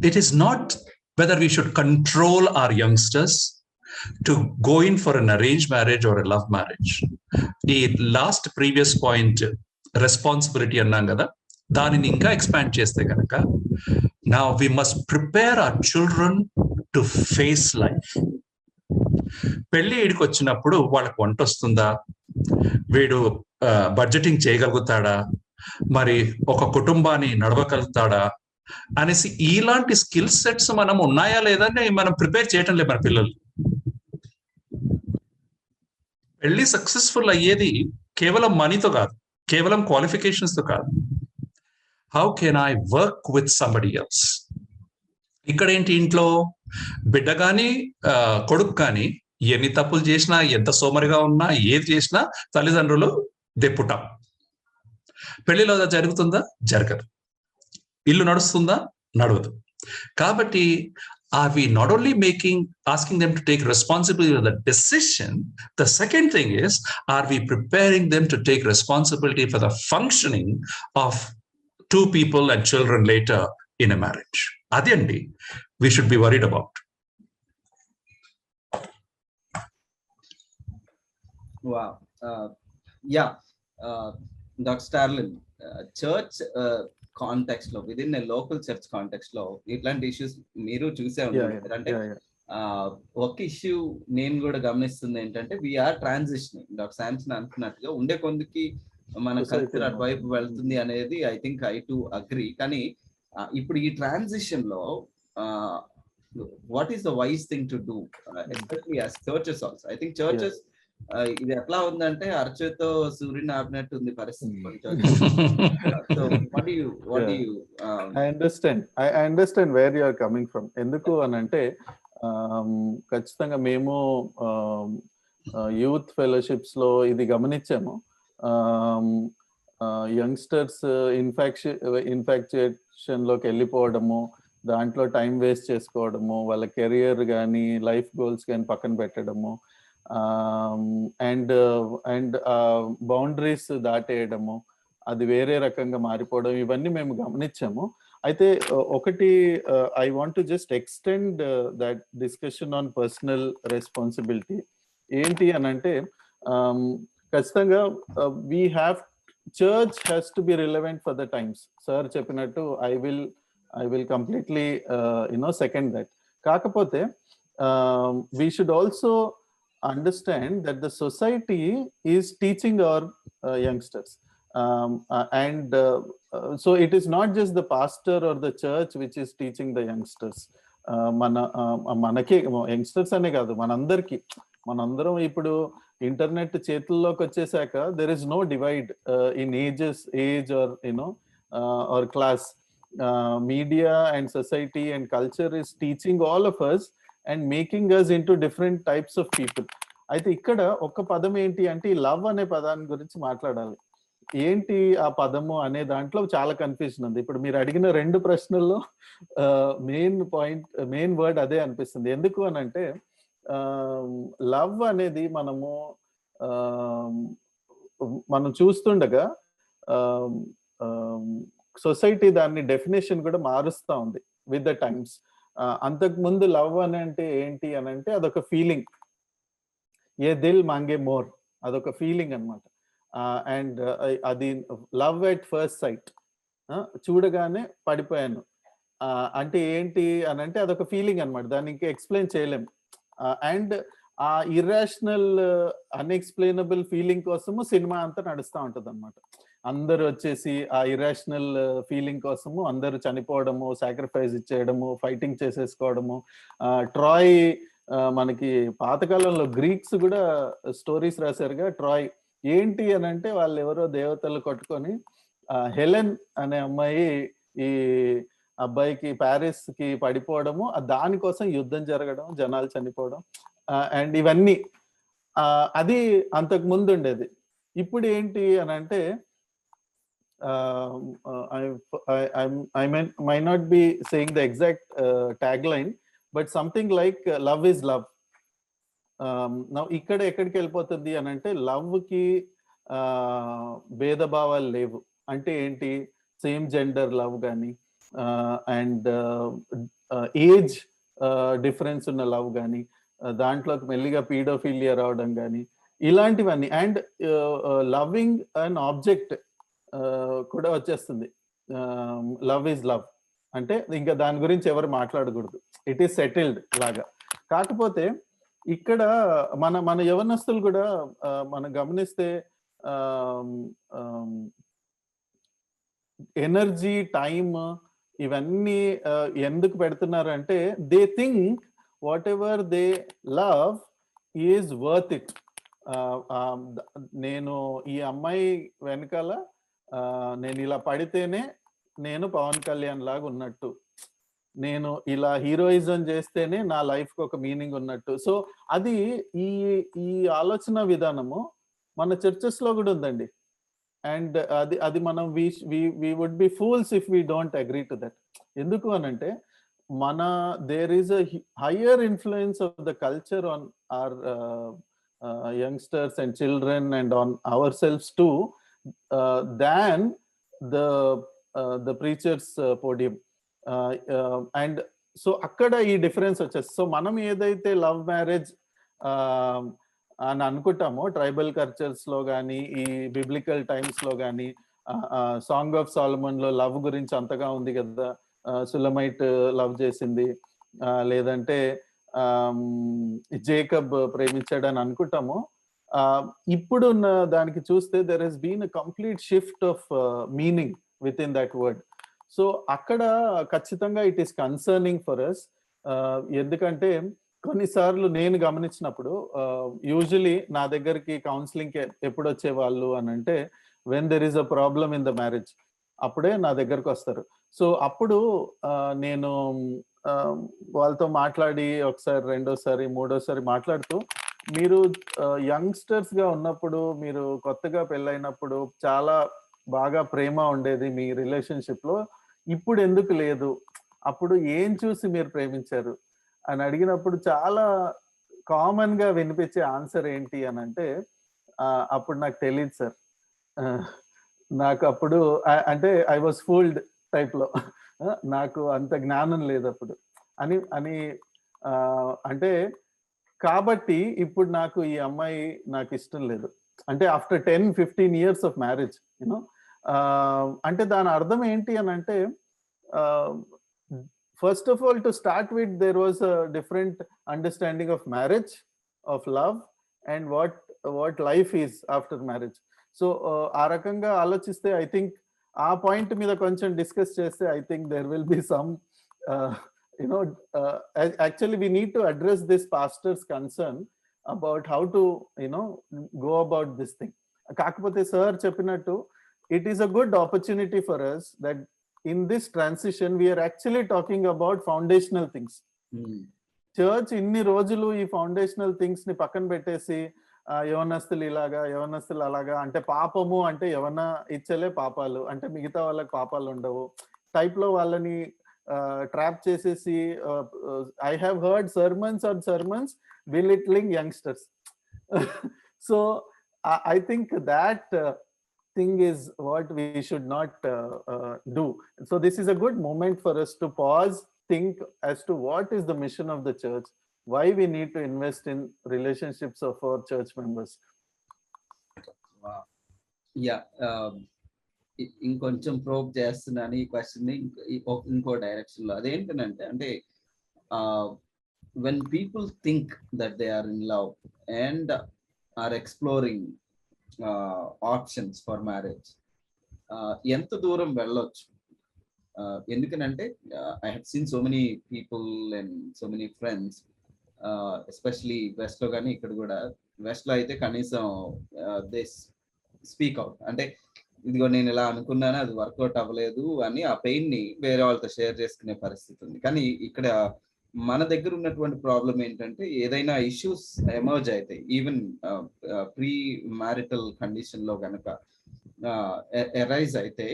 it is not whether we should control our youngsters to go in for an arranged marriage or a love marriage. ఈ లాస్ట్ ప్రీవియస్ పాయింట్ రెస్పాన్సిబిలిటీ అన్నాం కదా, దానిని ఇంకా ఎక్స్పాండ్ చేస్తే కనుక, now we must prepare our children to face life. పెళ్లి ఈడికి వచ్చినప్పుడు వాళ్ళకి వంట వస్తుందా, వీడు బడ్జెటింగ్ చేయగలుగుతాడా, మరి ఒక కుటుంబాన్ని నడవగలుగుతాడా అనేసి ఇలాంటి స్కిల్ సెట్స్ మనం ఉన్నాయా లేదా మనం ప్రిపేర్ చేయటం లేదు మన పిల్లలు. పెళ్లి సక్సెస్ఫుల్ అయ్యేది కేవలం మనీతో కాదు, కేవలం క్వాలిఫికేషన్స్ తో కాదు. How can I work with somebody else? ఇక్కడ ఏంటి, ఇంట్లో బిడ్డ కానీ కొడుకు కానీ ఎన్ని తప్పులు చేసినా, ఎంత సోమరిగా ఉన్నా, ఏది చేసినా తల్లిదండ్రులు దెప్పుటాం. పెళ్లిలో జరుగుతుందా? జరగదు. ఇల్లు నడుస్తుందా? నడవదు. కాబట్టి are we not only asking them to take responsibility for the decision, the second thing is, are we preparing them to take responsibility for the functioning of 2 people and children later in a marriage? Adiyandi we should be worried about. Wow. Dr. Starlin, church context లో, within local church context లో ఇట్లాంటి issues మీరు చూసే ఉంటారు. అంటే ఒక issue నేను కూడా గమనిస్తుంది ఏంటంటే, వీఆర్ ట్రాన్సిషనింగ్. డాక్టర్ శాంసన్ అనుకున్నట్టుగా ఉండే కొందికి మన కల్చర్ అటువైపు వెళ్తుంది అనేది I think I to agree. కానీ ఇప్పుడు ఈ ట్రాన్సిషన్ లో what is the wise thing to do, especially as churches also? I think churches, ఇది ఎట్లా ఉందంటే అరచేతో సూర్యుని ఆపినట్టు ఉంది పరిస్థితి కొన్ని churches. So what do you I understand where you are coming from. ఎందుకు అని అంటే ఖచ్చితంగా మేము యూత్ ఫెలోషిప్స్ లో ఇది గమనించాము. యంగ్స్టర్స్ ఇన్ఫాక్చుయేషన్ లోకి వెళ్ళిపోవడము, దాంట్లో టైం వేస్ట్ చేసుకోవడము, వాళ్ళ కెరియర్ కానీ లైఫ్ గోల్స్ కానీ పక్కన పెట్టడము, అండ్ బౌండరీస్ దాటేయడము, అది వేరే రకంగా మారిపోవడం, ఇవన్నీ మేము గమనించాము. అయితే ఒకటి I want to just extend that discussion on personal responsibility. ఏంటి అని అంటే ఖచ్చితంగా we have church has to be relevant for the times. Sir చెప్పినట్టు I will completely second that. కాకపోతే we should also understand that the society is teaching our youngsters, and so it is not just the pastor or the church which is teaching the youngsters. మనకి youngsters అనే కాదు, మనందరం ఇప్పుడు internet చేతుల్లోకి వచ్చేసాక there is no divide in age or or class. Media and society and culture is teaching all of us and making us into different types of people. అయితే ఇక్కడ ఒక పదం ఏంటి అంటే ఈ లవ్ అనే పదాన్ని గురించి మాట్లాడాలి. ఏంటి ఆ పదము అనే దాంట్లో చాలా కన్ఫ్యూజన్ ఉంది. ఇప్పుడు మీరు అడిగిన 2 ప్రశ్నల్లో మెయిన్ వర్డ్ అదే అనిపిస్తుంది. ఎందుకు అని అంటే లవ్ అనేది మనం చూస్తుండగా సొసైటీ దాన్ని డెఫినేషన్ కూడా మారుస్తూ ఉంది విత్ ద టైమ్స్. అంతకు ముందు లవ్ అని అంటే ఏంటి అని అంటే అదొక ఫీలింగ్, ఏ దిల్ మాంగే మోర్, అదొక ఫీలింగ్ అనమాట. అండ్ అది లవ్ ఎట్ ఫస్ట్ సైట్, చూడగానే పడిపోయాను అంటే ఏంటి అని అంటే అదొక ఫీలింగ్ అనమాట, దాన్ని ఇంకా ఎక్స్ప్లెయిన్ చేయలేం. అండ్ ఆ ఇర్రాషనల్ అన్ఎక్స్ప్లెయినబుల్ ఫీలింగ్ కోసము సినిమా అంతా నడుస్తూ ఉంటుంది అనమాట. అందరూ వచ్చేసి ఆ ఇరాషనల్ ఫీలింగ్ కోసము అందరూ చనిపోవడము, సాక్రిఫైస్ ఇచ్చేయడము, ఫైటింగ్ చేసేసుకోవడము. ట్రాయ్ మనకి పాతకాలంలో గ్రీక్స్ కూడా స్టోరీస్ రాశారుగా. ట్రాయ్ ఏంటి అని అంటే వాళ్ళు ఎవరో దేవతలు కొట్టుకొని హెలెన్ అనే అమ్మాయి ఈ అబ్బాయికి ప్యారిస్ కి పడిపోవడము, దానికోసం యుద్ధం జరగడం, జనాలు చనిపోవడం, అండ్ ఇవన్నీ అది అంతకు ముందు ఉండేది. ఇప్పుడు ఏంటి అని అంటే I might not be saying the exact tagline, but something like love is love. Now ఇక్కడ ఎక్కడికి వెళ్ళిపోతుంది అని అంటే లవ్ కి భేదభావాలు లేవు. అంటే ఏంటి, సేమ్ జెండర్ లవ్ కానీ అండ్ ఏజ్ డిఫరెన్స్ ఉన్న లవ్ కానీ, దాంట్లోకి మెల్లిగా పీడోఫిలియా రావడం కానీ, ఇలాంటివన్నీ. అండ్ లవింగ్ అన్ ఆబ్జెక్ట్ కూడా వచ్చేస్తుంది. లవ్ ఈజ్ లవ్ అంటే ఇంకా దాని గురించి ఎవరు మాట్లాడకూడదు, ఇట్ ఈస్ సెటిల్డ్ లాగా. కాకపోతే ఇక్కడ మన యవనస్తులు కూడా మనం గమనిస్తే ఎనర్జీ, టైమ్ ఇవన్నీ ఎందుకు పెడుతున్నారు అంటే they think what ever they love is worth it. నేను ఈ అమ్మాయి వెనకాల నేను ఇలా పడితేనే నేను పవన్ కళ్యాణ్ లాగా ఉన్నట్టు, నేను ఇలా హీరోయిజం చేస్తేనే నా లైఫ్ కి ఒక మీనింగ్ ఉన్నట్టు. సో అది ఈ ఆలోచన విధానము మన చర్చెస్ లో కూడా ఉందండి. అండ్ అది మనం we would be fools if we don't agree to that. ఎందుకు అనంటే there is a higher influence of the culture on our youngsters and children and on ourselves too than the preacher's podium. And so akkada ee difference vachesi. So manam edaithe love marriage అని అనుకుంటామో tribal cultures లో కానీ, ఈ biblical times లో కానీ, song of Solomon లో love గురించి అంతగా ఉంది కదా, సులమైట్ లవ్ చేసింది, లేదంటే జేకబ్ ప్రేమించాడని అనుకుంటాము. ఇప్పుడు ఉన్న దానికి చూస్తే there has been a complete shift of meaning within that word. So అక్కడ ఖచ్చితంగా it is concerning for us. ఎందుకంటే కొన్నిసార్లు నేను గమనించినప్పుడు యూజువలీ నా దగ్గరికి కౌన్సిలింగ్ ఎప్పుడు వచ్చేవాళ్ళు అని అంటే when there is a problem in the marriage, అప్పుడే నా దగ్గరకు వస్తారు. సో అప్పుడు నేను వాళ్ళతో మాట్లాడి ఒకసారి, రెండోసారి, మూడోసారి మాట్లాడుతూ, మీరు యంగ్స్టర్స్ గా ఉన్నప్పుడు, మీరు కొత్తగా పెళ్ళైనప్పుడు చాలా బాగా ప్రేమ ఉండేది మీ రిలేషన్షిప్ లో, ఇప్పుడు ఎందుకు లేదు, అప్పుడు ఏం చూసి మీరు ప్రేమించారు అని అడిగినప్పుడు చాలా కామన్ గా వినిపించే ఆన్సర్ ఏంటి అని అంటే, అప్పుడు నాకు తెలియదు సార్, నాకు అప్పుడు అంటే ఐ వాజ్ ఫూల్డ్ టైప్ లో, నాకు అంత జ్ఞానం లేదు అప్పుడు అని అని అంటే కాబట్టి ఇప్పుడు నాకు ఈ అమ్మాయి నాకు ఇష్టం లేదు అంటే after 10-15 years of marriage you know. అంటే దాని అర్థం ఏంటి అని అంటే, first of all to start with their was a different understanding of marriage, of love and what life is after marriage. So ఆ రకంగా ఆలోచిస్తే ఐ థింక్ ఆ పాయింట్ మీద కొంచెం డిస్కస్ చేస్తే I think there will be some actually we need to address this pastor's concern about how to go about this thing. Kakapothe sir cheppinattu, it is a good opportunity for us that in this transition we are actually talking about foundational things. Church inni rojulu ee foundational things ni pakkan pettesi యవనస్తులు ఇలాగా, యవనస్తులు అలాగా, అంటే పాపము అంటే యవన ఇచ్చలే పాపాలు, అంటే మిగతా వాళ్ళకి పాపాలు ఉండవు టైప్ లో వాళ్ళని ట్రాప్ చేసేసి, I have heard sermons on sermons belittling youngsters. So I think that thing is what we should not do. So this is a good moment for us to pause, think as to what is the mission of the church, why we need to invest in relationships of our church members. Wow. Yeah. ఇంకొంచెం probe చేస్తున్నాను ఈ question ని ఇంకో direction లో. అదేంటంటే అంటే when people think that they are in love and are exploring options for marriage, ఎంత దూరం వెళ్ళొచ్చు? ఎందుకనంటే I have seen so many people and so many friends, especially west లో కానీ ఇక్కడ కూడా, వెస్ట్ లో అయితే కనీసం దే స్పీక్ అవుట్, అంటే ఇదిగో నేను ఇలా అనుకున్నాను అది వర్కౌట్ అవ్వలేదు అని ఆ పెయిన్ ని వేరే వాళ్ళతో షేర్ చేసుకునే పరిస్థితి ఉంది. కానీ ఇక్కడ మన దగ్గర ఉన్నటువంటి ప్రాబ్లం ఏంటంటే, ఏదైనా ఇష్యూస్ ఎమర్జ్ అయితే ఈవెన్ ప్రీ మ్యారిటల్ కండిషన్ లో గనక ఎరైజ్ అయితే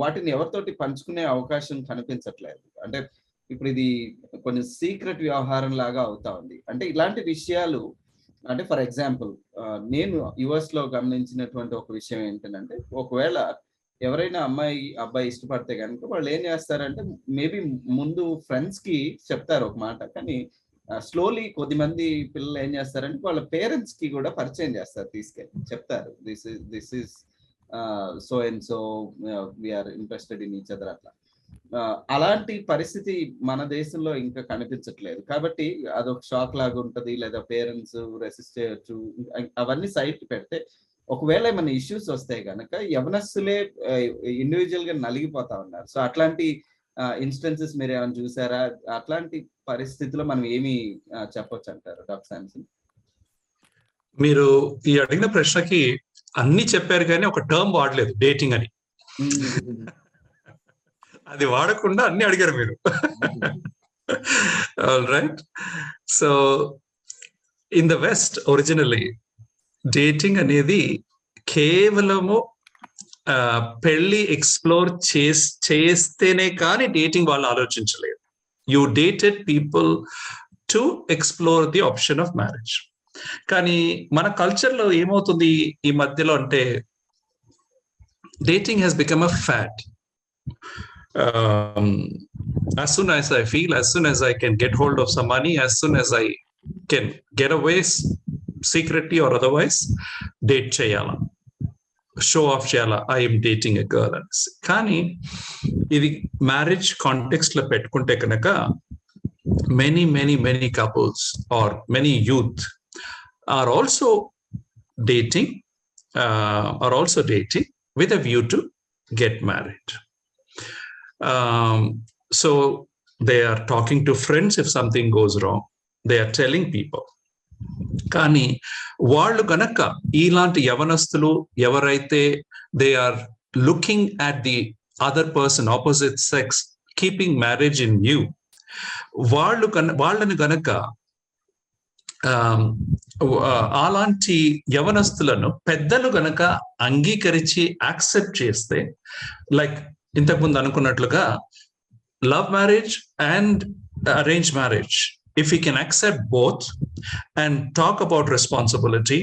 వాటిని ఎవరితోటి పంచుకునే అవకాశం కనిపించట్లేదు. అంటే ఇప్పుడు ఇది కొంచెం సీక్రెట్ వ్యవహారం లాగా అవుతా ఉంది. అంటే ఇలాంటి విషయాలు, అంటే ఫర్ ఎగ్జాంపుల్ నేను యుఎస్ లో గమనించినటువంటి ఒక విషయం ఏంటంటే, ఒకవేళ ఎవరైనా అమ్మాయి అబ్బాయి ఇష్టపడితే కనుక వాళ్ళు ఏం చేస్తారంటే మేబీ ముందు ఫ్రెండ్స్ కి చెప్తారు ఒక మాట, కానీ స్లోలీ కొద్దిమంది పిల్లలు ఏం చేస్తారంటే వాళ్ళ పేరెంట్స్ కి కూడా పరిచయం చేస్తారు, తీసుకెళ్ళి చెప్తారు this is so and so we're interested in each other. అట్లా అలాంటి పరిస్థితి మన దేశంలో ఇంకా కనిపించట్లేదు. కాబట్టి అదొక షాక్ లాగా ఉంటది, లేదా పేరెంట్స్ రెసిస్ట్ చేయొచ్చు. అవన్నీ సైడ్ పెడితే ఒకవేళ ఏమైనా ఇష్యూస్ వస్తే కనుక యవనస్తులే ఇండివిజువల్ గా నలిగిపోతా ఉన్నారు. సో అట్లాంటి ఇన్స్టెన్సెస్ మీరు ఏమైనా చూసారా? అట్లాంటి పరిస్థితిలో మనం ఏమి చెప్పొచ్చు అంటారు డాక్టర్ శాంసన్? మీరు ఈ అడిగిన ప్రశ్నకి అన్ని చెప్పారు కానీ ఒక టర్మ్ వాడలేదు, డేటింగ్ అని. అది వాడకుండా అన్ని అడిగారు మీరు. All right. So in the west originally dating అనేది కేవలము పెళ్లి ఎక్స్ప్లోర్ చేస్తేనే కానీ డేటింగ్ వాళ్ళు ఆలోచించలేదు. You dated people to explore the option of marriage. కానీ మన కల్చర్లో ఏమవుతుంది ఈ మధ్యలో అంటే, dating has become a fat. As soon as I feel, as soon as I can get hold of some money, as soon as I can get away secretly or otherwise, date cheyala, show off cheyala, I am dating a girl. Kani idi marriage context lo pettukunte kanaka many couples or many youth are also dating with a view to get married. So they are talking to friends if something goes wrong, they are telling people. కానీ వాళ్ళు గనక ఇలాంటి యవనస్తులు ఎవరైతే they are looking at the other person opposite sex keeping marriage in view, వాళ్ళని గనక అలాంటి యవనస్తులను పెద్దలు గనక అంగీకరించి యాక్సెప్ట్ చేస్తే, లైక్ ఇంతకుముందు అనుకున్నట్లుగా love marriage and arrange marriage, if we can accept both and talk about responsibility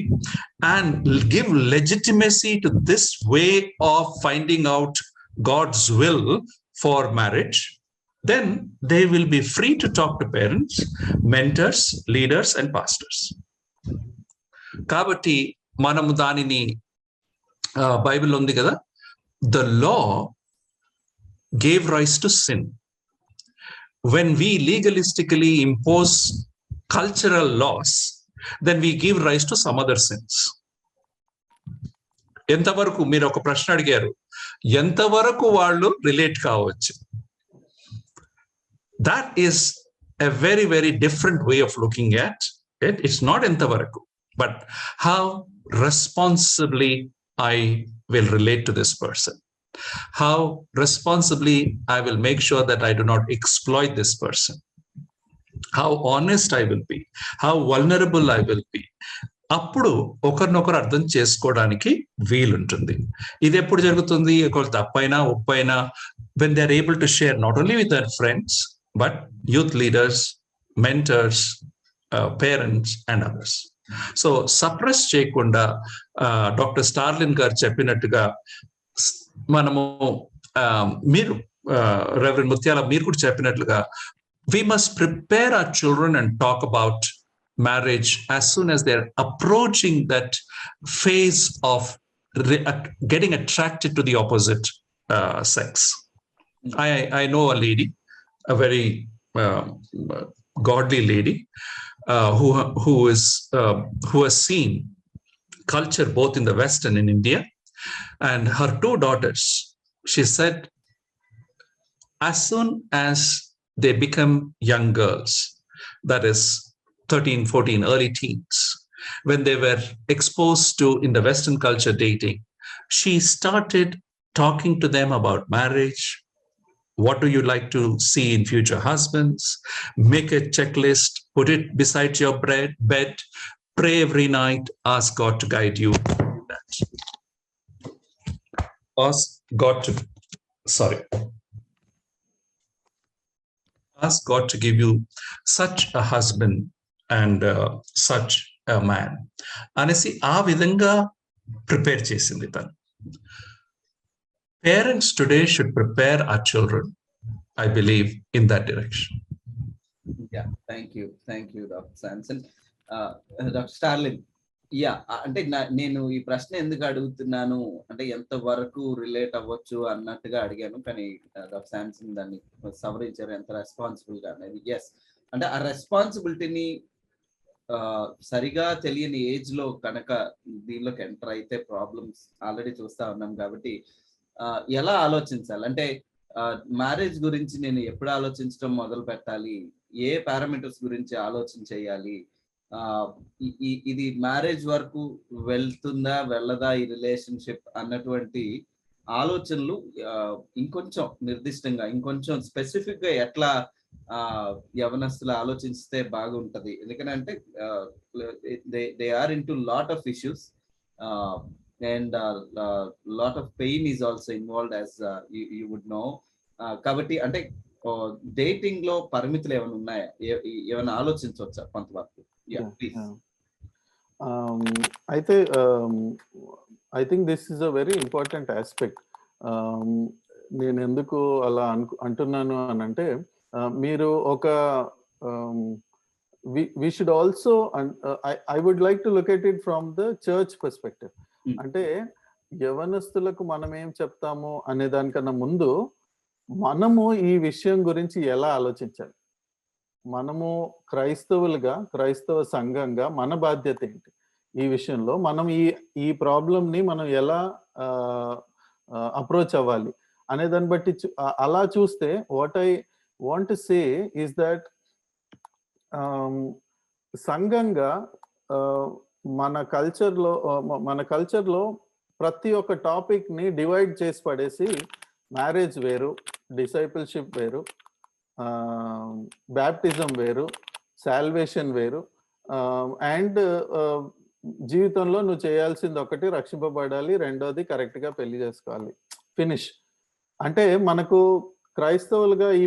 and give legitimacy to this way of finding out God's will for marriage, then they will be free to talk to parents, mentors, leaders and pastors. Kabatti manamu danini Bible undi kada, the law gave rise to sin. When we legalistically impose cultural laws, then we give rise to some other sins. ఎంతవరకు మీరు ఒక ప్రశ్న అడిగారు, ఎంతవరకు వాళ్ళు relate కావచ్చు? That is a very, very different way of looking at it. It's not ఎంతవరకు, but how responsibly I will relate to this person. How responsibly I will make sure that I do not exploit this person. How honest I will be. How vulnerable I will be. అప్పుడు ఒకరినొకరు అర్థం చేసుకోవడానికి వీలుంటుంది. ఇది ఎప్పుడు జరుగుతుంది? ఒక తప్పైనా ఒప్పైనా when they are able to share not only with their friends but youth leaders, mentors, parents and others. So suppress చేయకుండా డాక్టర్ స్టార్లిన్ గారు చెప్పినట్టుగా మనము మీరు రెవరెండ్ ముత్యాల మీరు కూడా చెప్పినట్లుగా we must prepare our children and talk about marriage as soon as they're approaching that phase of getting attracted to the opposite sex. I know a lady, a very godly lady who has seen culture both in the West and in India. And her two daughters, she said, as soon as they become young girls, that is 13, 14, early teens, when they were exposed to, in the Western culture, dating, she started talking to them about marriage. What do you like to see in future husbands? Make a checklist, put it beside your bed, pray every night, ask God to guide you. That. Ask God to give you such a husband and such a man. Anesi aa vidhanga prepare chesindi tanu. Parents today should prepare our children, I believe, in that direction. Yeah, thank you, Dr. Samson. Dr. Starlin, అంటే నేను ఈ ప్రశ్న ఎందుకు అడుగుతున్నాను అంటే ఎంత వరకు relate అవ్వచ్చు అన్నట్టుగా అడిగాను, కానీ డాక్టర్ శాంసన్ దాన్ని సవరించారు ఎంత రెస్పాన్సిబుల్ గా అనేది. ఎస్, అంటే ఆ రెస్పాన్సిబిలిటీని సరిగా తెలియని ఏజ్ లో కనుక దీనిలోకి ఎంటర్ అయితే ప్రాబ్లమ్స్ ఆల్రెడీ చూస్తా ఉన్నాం. కాబట్టి ఎలా ఆలోచించాలి అంటే మ్యారేజ్ గురించి నేను ఎప్పుడు ఆలోచించడం మొదలు పెట్టాలి, ఏ పారామీటర్స్ గురించి ఆలోచన చేయాలి, ఇది మ్యారేజ్ వరకు వెళ్తుందా వెళ్ళదా ఈ రిలేషన్షిప్ అన్నటువంటి ఆలోచనలు ఇంకొంచెం నిర్దిష్టంగా ఇంకొంచెం స్పెసిఫిక్ గా ఎట్లా యవనస్తులు ఆలోచిస్తే బాగుంటది? ఎందుకంటే they are into lot of issues and lot of pain is also involved as you would know. కాబట్టి అంటే డేటింగ్ లో పరిమితులు ఏమైనా ఉన్నాయా, ఏమైనా ఆలోచించవచ్చా కొంతవరకు? అయితే I think this is a very important aspect. నేను ఎందుకు అలా అంటున్నాను అని అంటే, మీరు ఒక we should also I would like to look at it from the church perspective. అంటే యవనస్తులకు మనం ఏం చెప్తాము అనే దానికన్నా ముందు మనము ఈ విషయం గురించి ఎలా ఆలోచించాలి, మనము క్రైస్తవులుగా క్రైస్తవ సంఘంగా మన బాధ్యత ఏంటి ఈ విషయంలో, మనం ఈ ప్రాబ్లంని మనం ఎలా అప్రోచ్ అవ్వాలి అనే దాన్ని బట్టి అలా చూస్తే want to say is that సంఘంగా మన కల్చర్లో ప్రతి ఒక్క టాపిక్ని డివైడ్ చేసి పడేసి మ్యారేజ్ వేరు, డిసైపుల్షిప్ వేరు, బ్యాప్టిజం వేరు, సాల్వేషన్ వేరు, అండ్ జీవితంలో నువ్వు చేయాల్సింది ఒకటి రక్షింపబడాలి, రెండోది కరెక్ట్గా పెళ్లి చేసుకోవాలి, ఫినిష్. అంటే మనకు క్రైస్తవులుగా ఈ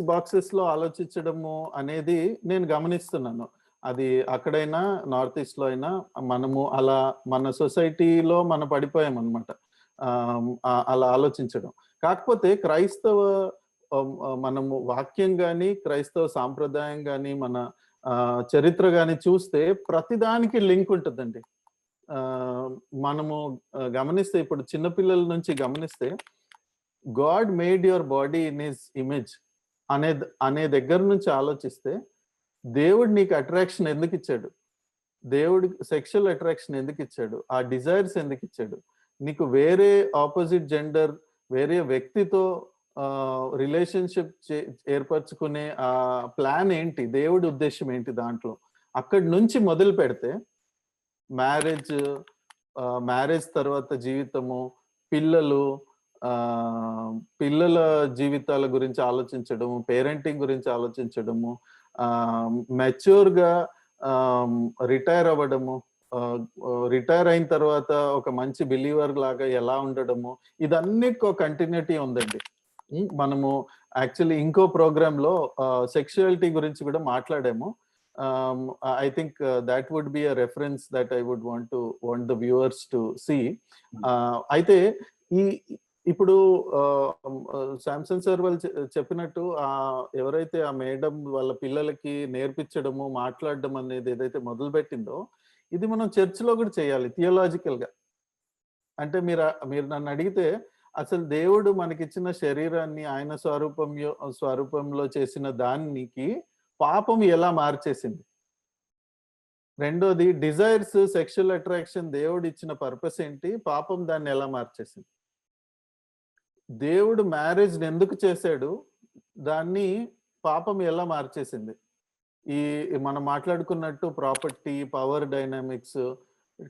బాక్సెస్లో ఆలోచించడము అనేది నేను గమనిస్తున్నాను. అది అక్కడైనా నార్త్ ఈస్ట్లో అయినా మనము అలా మన సొసైటీలో మనం పడిపోయామన్నమాట అలా ఆలోచించడం. కాకపోతే క్రైస్తవ మనము వాక్యం కానీ క్రైస్తవ సాంప్రదాయం కానీ మన చరిత్ర కానీ చూస్తే ప్రతిదానికి లింక్ ఉంటుందండి. మనము గమనిస్తే ఇప్పుడు చిన్నపిల్లల నుంచి గమనిస్తే God made your body in his image అనే దగ్గర నుంచి ఆలోచిస్తే దేవుడు నీకు అట్రాక్షన్ ఎందుకు ఇచ్చాడు, దేవుడు సెక్షువల్ అట్రాక్షన్ ఎందుకు ఇచ్చాడు, ఆ డిజైర్స్ ఎందుకు ఇచ్చాడు, నీకు వేరే ఆపోజిట్ జెండర్ వేరే వ్యక్తితో రిలేషన్షిప్ ఏర్పరచుకునే ఆ ప్లాన్ ఏంటి, దేవుడి ఉద్దేశం ఏంటి దాంట్లో. అక్కడి నుంచి మొదలు పెడితే మ్యారేజ్ తర్వాత జీవితము, పిల్లల జీవితాల గురించి ఆలోచించడము, పేరెంటింగ్ గురించి ఆలోచించడము, మెచ్యూర్గా రిటైర్ అవ్వడము, రిటైర్ అయిన తర్వాత ఒక మంచి బిలీవర్ లాగా ఎలా ఉండడము, ఇదన్నిటికీ ఒక కంటిన్యూటీ ఉందండి. మనము యాక్చువల్లీ ఇంకో ప్రోగ్రాంలో సెక్షువాలిటీ గురించి కూడా మాట్లాడాము. I think that would be a reference that I would want the viewers to see. అయితే ఇప్పుడు శాంసన్ సార్ వాళ్ళు చెప్పినట్టు ఎవరైతే ఆ మేడం వాళ్ళ పిల్లలకి నేర్పించడము, మాట్లాడడం అనేది ఏదైతే మొదలు పెట్టిందో ఇది మనం చర్చ్లో కూడా చేయాలి థియోలాజికల్ గా. అంటే మీరు నన్ను అడిగితే అసలు దేవుడు మనకిచ్చిన శరీరాన్ని ఆయన స్వరూపంలో చేసిన దానికి పాపం ఎలా మార్చేసింది, రెండోది డిజైర్స్, సెక్షువల్ అట్రాక్షన్ దేవుడు ఇచ్చిన పర్పస్ ఏంటి, పాపం దాన్ని ఎలా మార్చేసింది, దేవుడు మ్యారేజ్ ఎందుకు చేశాడు, దాన్ని పాపం ఎలా మార్చేసింది. ఈ మనం మాట్లాడుకున్నట్టు ప్రాపర్టీ, పవర్ డైనామిక్స్,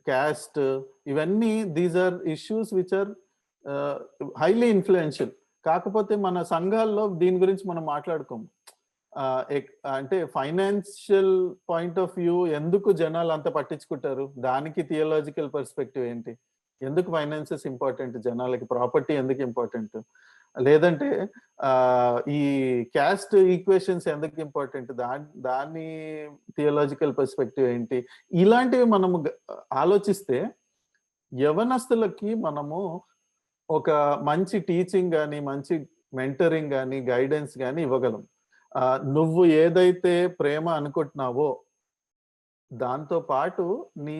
క్యాస్ట్, ఇవన్నీ these are issues which are highly influential. కాకపోతే మన సంఘాల్లో దీని గురించి మనం మాట్లాడుకోము. అంటే ఫైనాన్షియల్ పాయింట్ ఆఫ్ వ్యూ ఎందుకు జనాలు అంత పట్టించుకుంటారు, దానికి థియోలాజికల్ పర్స్పెక్టివ్ ఏంటి, ఎందుకు ఫైనాన్సెస్ ఇంపార్టెంట్ జనాలకి, ప్రాపర్టీ ఎందుకు ఇంపార్టెంట్, లేదంటే ఈ క్యాస్ట్ ఈక్వేషన్స్ ఎందుకు ఇంపార్టెంట్, దాని థియోలాజికల్ పర్స్పెక్టివ్ ఏంటి, ఇలాంటివి మనము ఆలోచిస్తే యవనస్తులకి మనము ఒక మంచి టీచింగ్ కానీ, మంచి మెంటరింగ్ కానీ, గైడెన్స్ కానీ ఇవ్వగలం. నువ్వు ఏదైతే ప్రేమ అనుకుంటున్నావో దాంతో పాటు నీ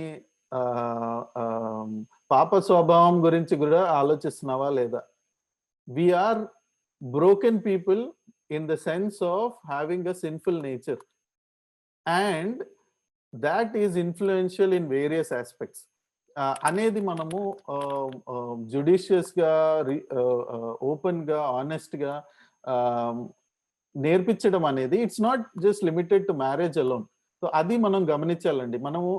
పాప స్వభావం గురించి కూడా ఆలోచిస్తున్నావా లేదా. We're broken people in the sense of having a sinful nature and that is influential in various aspects అనేది మనము జుడిషియస్గా, ఓపెన్గా, ఆనెస్ట్గా నేర్పించడం అనేది it's not just limited to marriage alone. So అది మనం గమనించాలండి. మనము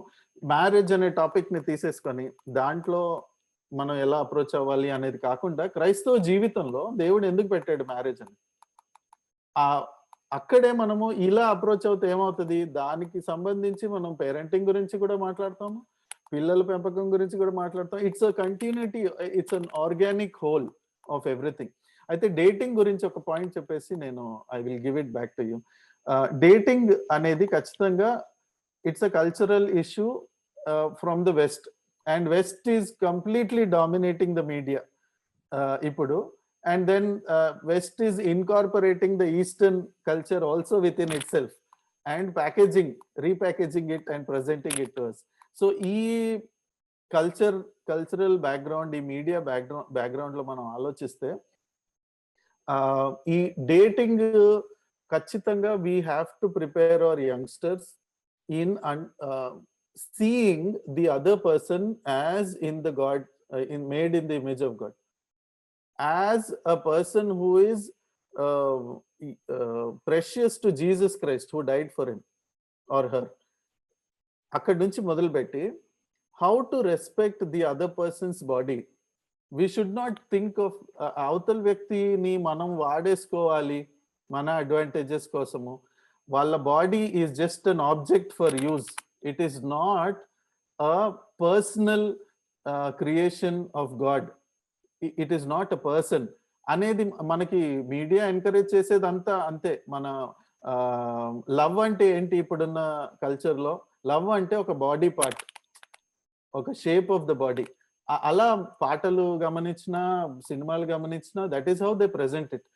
మ్యారేజ్ అనే టాపిక్ ని తీసేసుకొని దాంట్లో మనం ఎలా అప్రోచ్ అవ్వాలి అనేది కాకుండా క్రైస్తవ జీవితంలో దేవుడు ఎందుకు పెట్టాడు మ్యారేజ్ అని, అక్కడే మనము ఇలా అప్రోచ్ అవుతే ఏమవుతుంది, దానికి సంబంధించి మనం పేరెంటింగ్ గురించి కూడా మాట్లాడతాము, పిల్లల పెంపకం గురించి కూడా మాట్లాడతాం. It's a continuity, it's an organic whole of everything. అయితే డేటింగ్ గురించి ఒక పాయింట్ చెప్పేసి నేను I will give it back to you. Dating అనేది ఖచ్చితంగా it's a cultural issue from the west, and west is completely dominating the media ఇప్పుడు. And then west is incorporating the eastern culture also within itself and repackaging it and presenting it to us. So ఈ cultural background, ఈ media background లో మనం ఆలోచిస్తే ఈ dating ఖచ్చితంగా we have to prepare our youngsters in seeing the other person as in the God, made in the image of God, as a person who is precious to Jesus Christ who died for him or her. అక్కడి నుంచి మొదలుపెట్టి how to respect the other persons body. We should not think of అవతల వ్యక్తిని మనం వాడేసుకోవాలి మన advantages కోసము. వాళ్ళ body is just an object for use. It is not a personal creation of God. It is not a person అనేది మనకి media encourage చేసేదంతా అంతే. మన లవ్ అంటే ఏంటి ఇప్పుడున్న కల్చర్లో? లవ్ అంటే ఒక బాడీ పార్ట్, ఒక షేప్ ఆఫ్ ద బాడీ. అలా పాటలు గమనించినా, సినిమాలు గమనించినా, that is how they present it.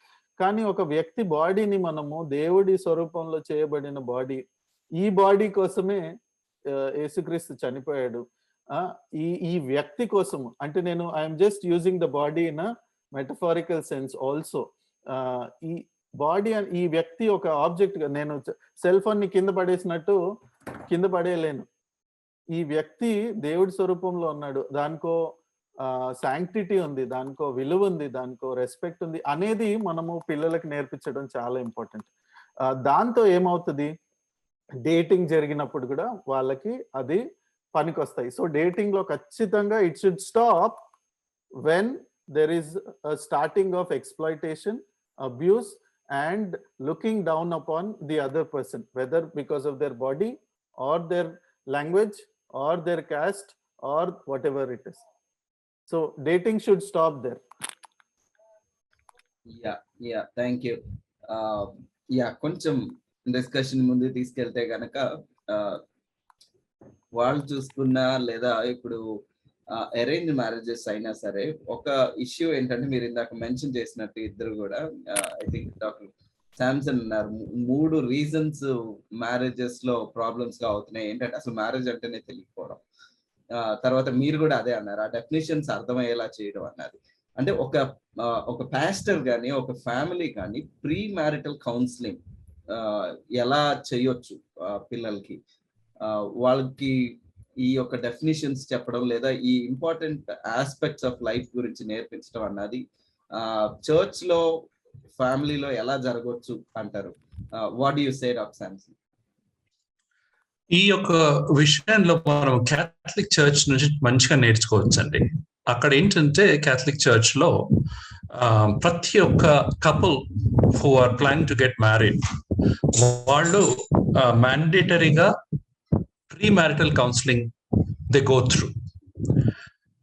కానీ ఒక వ్యక్తి బాడీని మనము దేవుడి స్వరూపంలో చేయబడిన బాడీ, ఈ బాడీ కోసమే యేసుక్రీస్తు చనిపోయాడు. ఈ వ్యక్తి కోసము అంటే నేను I'm just using the body in metaphorical sense also. ఈ బాడీ ఈ వ్యక్తి ఒక ఆబ్జెక్ట్ గా, నేను సెల్ ఫోన్ ని కింద పడేసినట్టు కింద పడేయలేను. ఈ వ్యక్తి దేవుడి స్వరూపంలో ఉన్నాడు, దానికో శాంక్టిటీ ఉంది, దానికో విలువ ఉంది, దానికో రెస్పెక్ట్ ఉంది అనేది మనము పిల్లలకు నేర్పించడం చాలా ఇంపార్టెంట్. దాంతో ఏమవుతుంది, డేటింగ్ జరిగినప్పుడు కూడా వాళ్ళకి అది పనికొస్తాయి. సో డేటింగ్ లో ఖచ్చితంగా it should stop when there is starting of exploitation, abuse and looking down upon the other person, whether because of their body or their language or their caste or whatever it is. So dating should stop there. Yeah, thank you. కొంచెం discussion ముందు తీసుకెళ్తే గనక వాళ్ళు చూసుకున్నా లేదా ఇప్పుడు arrange marriages అయినా సరే ఒక ఇష్యూ ఏంటంటే మీరు ఇందాక మెన్షన్ చేసినట్టు ఇద్దరు కూడా ఐ థింక్ డాక్టర్ శాంసన్ అన్నారు 3 రీజన్స్ మ్యారేజెస్ లో ప్రాబ్లమ్స్ గా అవుతున్నాయి. ఏంటంటే అసలు మ్యారేజ్ అంటేనే తెలియకపోవడం, తర్వాత మీరు కూడా అదే అన్నారు, ఆ డెఫినేషన్స్ అర్థమయ్యేలా చేయడం అన్నది. అంటే ఒక పాస్టర్ కానీ ఒక ఫ్యామిలీ కానీ ప్రీ మ్యారిటల్ కౌన్సిలింగ్ ఎలా చేయొచ్చు పిల్లలకి, వాళ్ళకి ఈ యొక్క డెఫినేషన్స్ చెప్పడం లేదా ఈ ఇంపార్టెంట్ ఆస్పెక్ట్స్ ఆఫ్ లైఫ్ గురించి నేర్పించడం అన్నది చర్చ్ లో ఫ్యామిలీలో ఎలా జరగవచ్చు అంటారు? What do you say doctor Samson? ఈ యొక్క విషయంలో మనం క్యాథలిక్ చర్చ్ నుంచి మంచిగా నేర్చుకోవచ్చండి. అక్కడ ఏంటంటే క్యాథలిక్ చర్చ్ లో ప్రతి ఒక్క couple who are planning to get married వాళ్ళు మ్యాండేటరీగా pre marital counselling they go through.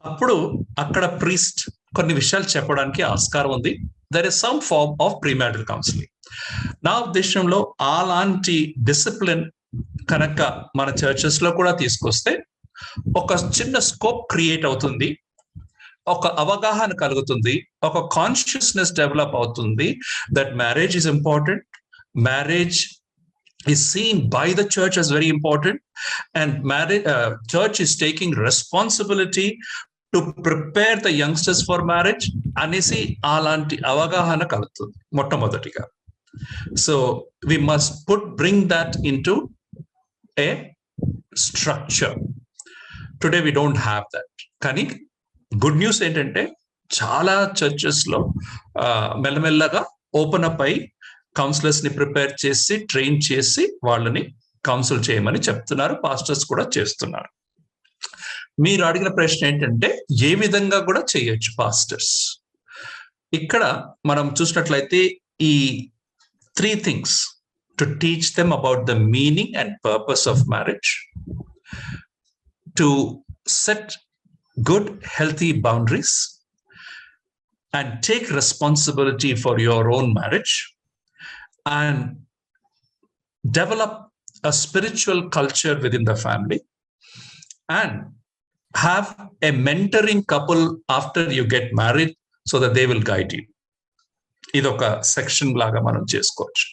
అప్పుడు అక్కడ ప్రీస్ట్ కొన్ని విషయాలు చెప్పడానికి ఆస్కారం ఉంది. There is some form of pre marital counselling. నా ఉద్దేశంలో అలాంటి డిసిప్లిన్ కనుక మన చర్చెస్ లో కూడా తీసుకొస్తే ఒక చిన్న స్కోప్ క్రియేట్ అవుతుంది, ఒక అవగాహన కలుగుతుంది, ఒక కాన్షియస్నెస్ డెవలప్ అవుతుంది that marriage is important, marriage is seen by the church as very important, and marriage church is taking responsibility to prepare the youngsters for marriage anesi alanti avagahana kalutundi mottamodaటిగా. So we must bring that into a structure. Today we don't have that. Kani good news ఏంటంటే చాలా churches లో మెల్లమెల్లగా open up అయి counsellors ని prepare చేసి train చేసి వాళ్ళని council చేయమని చెప్తున్నారు, పాస్టర్స్ కూడా చేస్తున్నారు. మీరు అడిగిన ప్రశ్న ఏంటంటే ఏ విధంగా కూడా చేయొచ్చు పాస్టర్స్. ఇక్కడ మనం చూసినట్లయితే ఈ 3 things to teach them about the meaning and purpose of marriage, to set good healthy boundaries and take responsibility for your own marriage, and develop a spiritual culture within the family, and have a mentoring couple after you get married so that they will guide you. ఇదొక section లాగా మనం చేసుకోవచ్చు.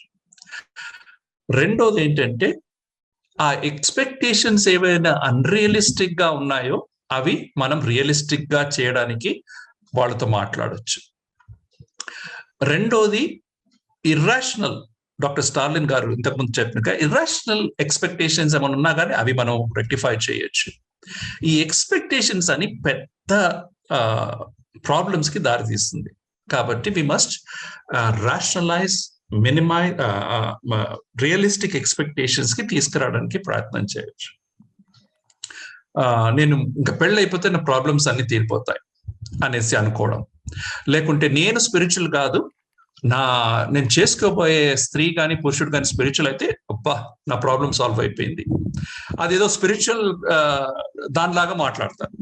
రెండోది ఏంటంటే ఆ expectations ఏవైనా unrealistic గా ఉన్నాయో అవి మనం రియలిస్టిక్ గా చేయడానికి వాళ్ళతో మాట్లాడొచ్చు. రెండోది ఇర్రాషనల్, డాక్టర్ స్టార్లిన్ గారు ఇంతకుముందు చెప్పినగా ఇర్రాషనల్ ఎక్స్పెక్టేషన్స్ ఏమైనా ఉన్నా కానీ అవి మనం రెక్టిఫై చేయొచ్చు. ఈ ఎక్స్పెక్టేషన్స్ అని పెద్ద ప్రాబ్లమ్స్ కి దారితీస్తుంది. కాబట్టి we must rationalise realistic expectations కి తీసుకురావడానికి ప్రయత్నం చేయొచ్చు. నేను ఇంకా పెళ్ళి అయిపోతే నా ప్రాబ్లమ్స్ అన్ని తీరిపోతాయి అనేసి అనుకోవడం, లేకుంటే నేను స్పిరిచువల్ కాదు, నేను చేసుకోబోయే స్త్రీ కానీ పురుషుడు కానీ స్పిరిచువల్ అయితే అబ్బా నా ప్రాబ్లమ్ సాల్వ్ అయిపోయింది, అదేదో స్పిరిచువల్ దానిలాగా మాట్లాడతారు.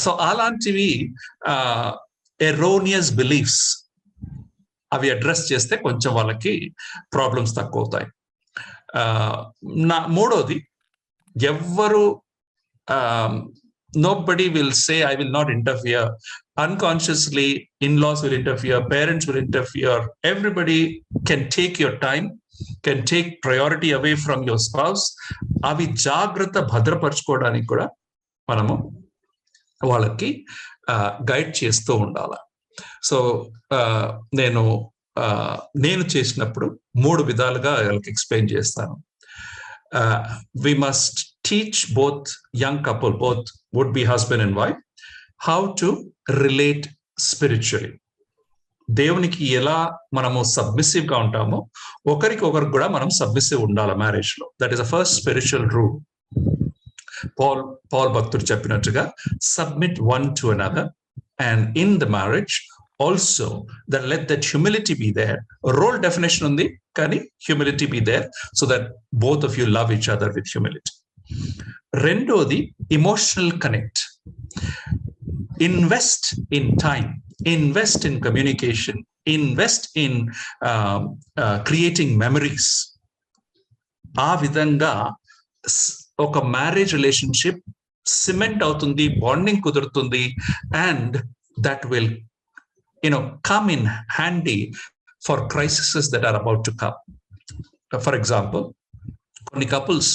సో అలాంటివి ఎరోనియస్ బిలీఫ్స్ అవి అడ్రస్ చేస్తే కొంచెం వాళ్ళకి ప్రాబ్లమ్స్ తక్కువ అవుతాయి. మూడోది, ఎవ్వరు nobody will say I will not interfere. Unconsciously in-laws will interfere, parents will interfere, everybody can take your time, can take priority away from your spouse. అవి జాగ్రత్త భద్రపరచుకోవడానికి కూడా మనము వాళ్ళకి గైడ్ చేస్తూ ఉండాలి. సో నేను చేసినప్పుడు 3 విధాలుగా వాళ్ళకి ఎక్స్ప్లెయిన్ చేస్తాను. We must teach both young couple, both would-be husband and wife, how to relate spiritually. దేవునికి ఎలా మనము సబ్మిసివ్ గా ఉంటామో ఒకరికి కూడా మనం సబ్మిసివ్ ఉండాలి మ్యారేజ్ లో. That is the first spiritual rule. Paul భక్తుడు చెప్పినట్టుగా submit one to another, and in the marriage also that let that humility be there. Role definition undi kani humility be there so that both of you love each other with humility. Rendodi, emotional connect. Invest in time, invest in communication, invest in creating memories. ఆ విధంగా ఒక marriage relationship cement అవుతుంది, bonding కుదురుతుంది, and that will come in handy for crises that are about to come. For example, many couples,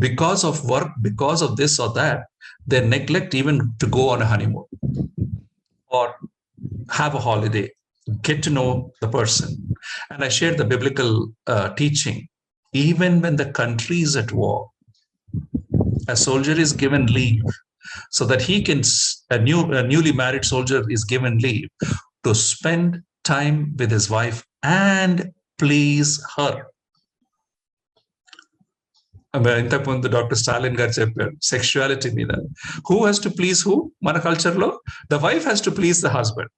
because of work, because of this or that, they neglect even to go on a honeymoon or have a holiday, get to know the person. And I shared the biblical teaching. Even when the country is at war, a soldier is given leave so that he can, a newly married soldier is given leave to spend time with his wife and please her. ఇంతకుముందు doctor Stalin garu చెప్పారు sexuality మీద. Who has to please who? మన culture లో the wife has to please the husband,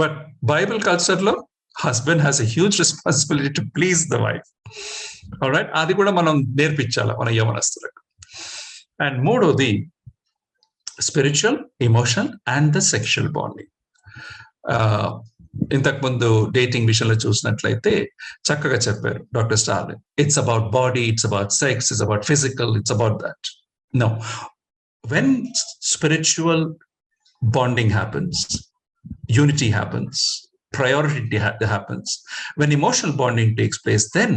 but Bible culture లో husband has a huge responsibility to please the wife. Alright, అది కూడా మనం నేర్పించాలి మన యవనస్తులకు. అండ్ మూడోది spiritual, emotional and the sexual bonding. ఇంతకుముందు డేటింగ్ విషయంలో చూసినట్లయితే చక్కగా చెప్పారు doctor Stalin. It's about body, it's about sex, it's about physical, it's about that. No, when spiritual bonding happens, unity happens, priority happens. When emotional bonding takes place, then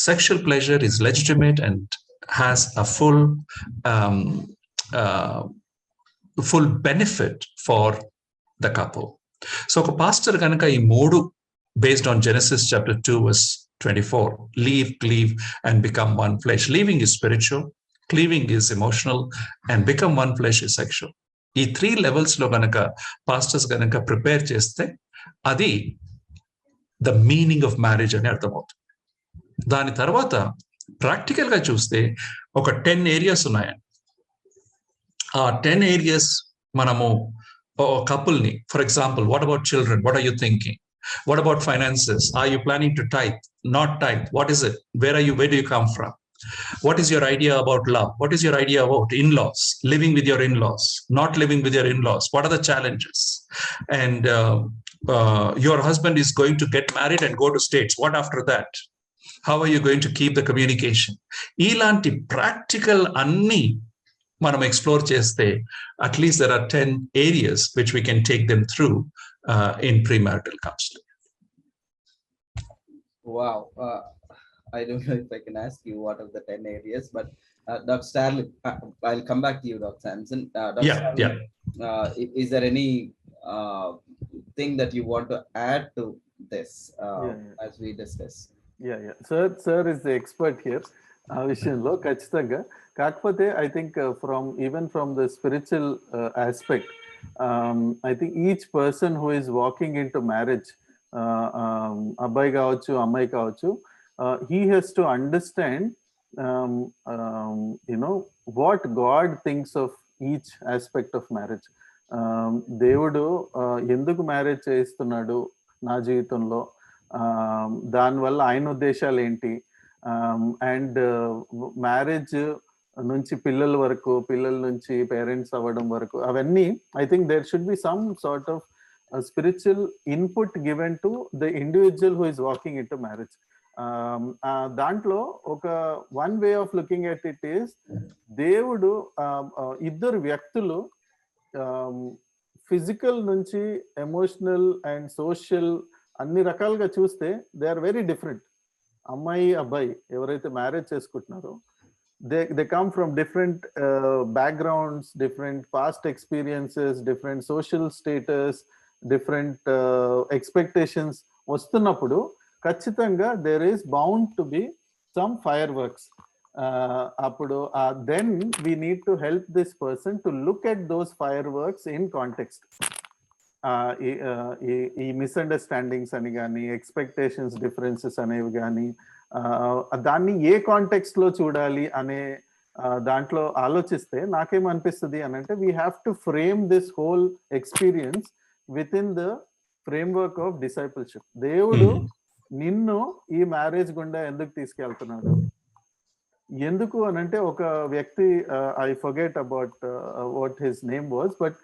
sexual pleasure is legitimate and has a full benefit for the couple. So ఒక pastor కనుక ఈ 3 based on Genesis chapter 2 verse 24, leave, cleave and become one flesh. Leaving is spiritual, cleaving is emotional, and become one flesh is sexual. ఈ 3 levels లో కనుక pastors కనుక prepare చేస్తే అది the meaning of marriage అని అర్థమవుతుంది. దాని తర్వాత ప్రాక్టికల్ గా చూస్తే ఒక 10 ఏరియాస్ ఉన్నాయండి. ఆ 10 ఏరియాస్ మనము కపుల్ని, for example, what about children, what are you thinking? What about finances? Are you planning to tithe? Not tithe. What is it? Where do you come from? What is your idea about love? What is your idea about in-laws? Living with your in-laws, not living with your in-laws. What are the challenges? And your husband is going to get married and go to States. What after that? How are you going to keep the communication? Ilanti practical anni manam explore cheste, at least there are 10 areas which we can take them through in premarital counseling. Wow. I don't know if I can ask you what are the 10 areas, but Dr. Starlin, I'll come back to you, Dr. Samson. Starlin, is there any thing that you want to add to this as we discuss? Sir is the expert here. విషయంలో ఖచ్చితంగా. కాకపోతే I think from the spiritual aspect, I think each person who is walking into marriage అబ్బాయి కావచ్చు, అమ్మాయి కావచ్చు, he has to understand what God thinks of each aspect of marriage. దేవుడు ఎందుకు marriage చేయిస్తున్నాడు నా జీవితంలో, దానివల్ల ఆయన ఉద్దేశాలు ఏంటి, అండ్ మ్యారేజ్ నుంచి పిల్లల వరకు, పిల్లల నుంచి పేరెంట్స్ అవ్వడం వరకు, అవన్నీ I think there should be some sort of spiritual input given to the individual who is walking into marriage. దాంట్లో ఒక one way of looking at it is, దేవుడు ఇద్దరు వ్యక్తులు ఫిజికల్ నుంచి ఎమోషనల్ అండ్ సోషల్ అన్ని రకాలుగా చూస్తే they are very different. అమ్మాయి అబ్బాయి ఎవరైతే మ్యారేజ్ చేసుకుంటున్నారో they come from different backgrounds, different past experiences, different social status, different expectations. వస్తున్నప్పుడు ఖచ్చితంగా there is bound to be some fireworks. అప్పుడు then we need to help this person to look at those fireworks in context. ఈ misunderstandings అని కానీ, expectations differences అనేవి కానీ, దాన్ని ఏ context లో చూడాలి అనే దాంట్లో ఆలోచిస్తే నాకేమనిపిస్తుంది అని అంటే, we have to frame this whole experience with in the framework of discipleship. దేవుడు నిన్ను ఈ మ్యారేజ్ గుండా ఎందుకు తీసుకెళ్తున్నాడు, ఎందుకు అని అంటే, ఒక వ్యక్తి, I forget about what his name was, but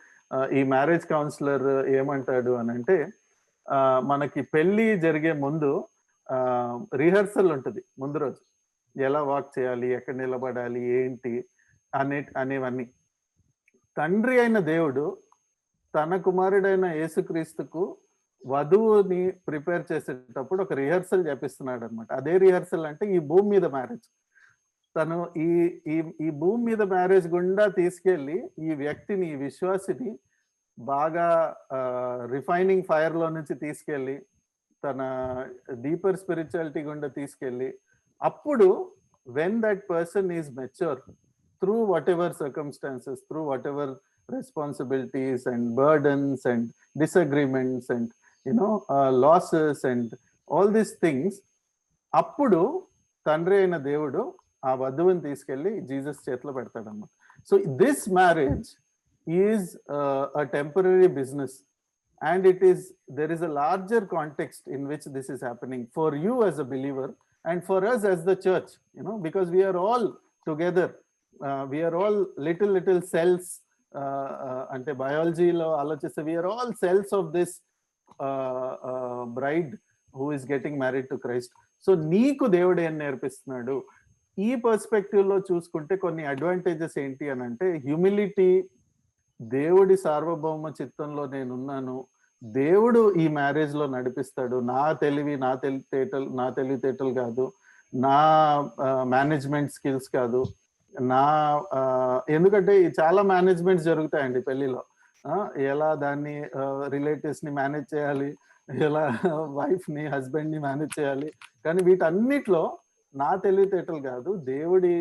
ఈ మ్యారేజ్ కౌన్సిలర్ ఏమంటాడు అని అంటే, మనకి పెళ్లి జరిగే ముందు రిహర్సల్ ఉంటుంది ముందు రోజు, ఎలా వాక్ చేయాలి, ఎక్కడ నిలబడాలి, ఏంటి అనేవన్నీ. తండ్రి అయిన దేవుడు తన కుమారుడైన యేసుక్రీస్తుకు వధువుని ప్రిపేర్ చేసేటప్పుడు ఒక రిహర్సల్ చేపిస్తున్నాడు అనమాట. అదే రిహర్సల్ అంటే ఈ భూమి మీద మ్యారేజ్. తను ఈ భూమి మీద మ్యారేజ్ గుండా తీసుకెళ్ళి ఈ వ్యక్తిని, ఈ విశ్వాసిని బాగా రిఫైనింగ్ ఫైర్ లో నుంచి తీసుకెళ్ళి తన డీపర్ స్పిరిచువాలిటీ గుండా తీసుకెళ్ళి, అప్పుడు when that person is mature through whatever circumstances, through whatever responsibilities and burdens and disagreements and losses and all these things, అప్పుడు తండ్రి అయిన దేవుడు ఆ వధువుని తీసుకెళ్లి జీసస్ చేతిలో పెడతాడన్నమాట. So this marriage is a temporary business, and there is a larger context in which this is happening for you as a believer and for us as the church, because we are all together, we are all little cells, ante biology lo alochiste we are all cells of this bride who is getting married to Christ. So నీకు దేవుడు ఏం నేర్పిస్తున్నాడు, ఈ perspective లో చూసుకుంటే కొన్ని advantages ఏంటి అని అంటే, హ్యూమిలిటీ, దేవుడి సార్వభౌమ చిత్తంలో నేనున్నాను, దేవుడు ఈ మ్యారేజ్ లో నడిపిస్తాడు, నా తెలివితేటలు కాదు, నా మేనేజ్మెంట్ స్కిల్స్ కాదు, ఎందుకంటే చాలా మేనేజ్మెంట్స్ జరుగుతాయండి పెళ్లిలో. ఎలా దాన్ని రిలేటివ్స్ ని మేనేజ్ చేయాలి, ఎలా వైఫ్ ని, హస్బెండ్ ని మేనేజ్ చేయాలి, కానీ వీటన్నిటిలో నా తెలివితేటలు కాదు, దేవుడి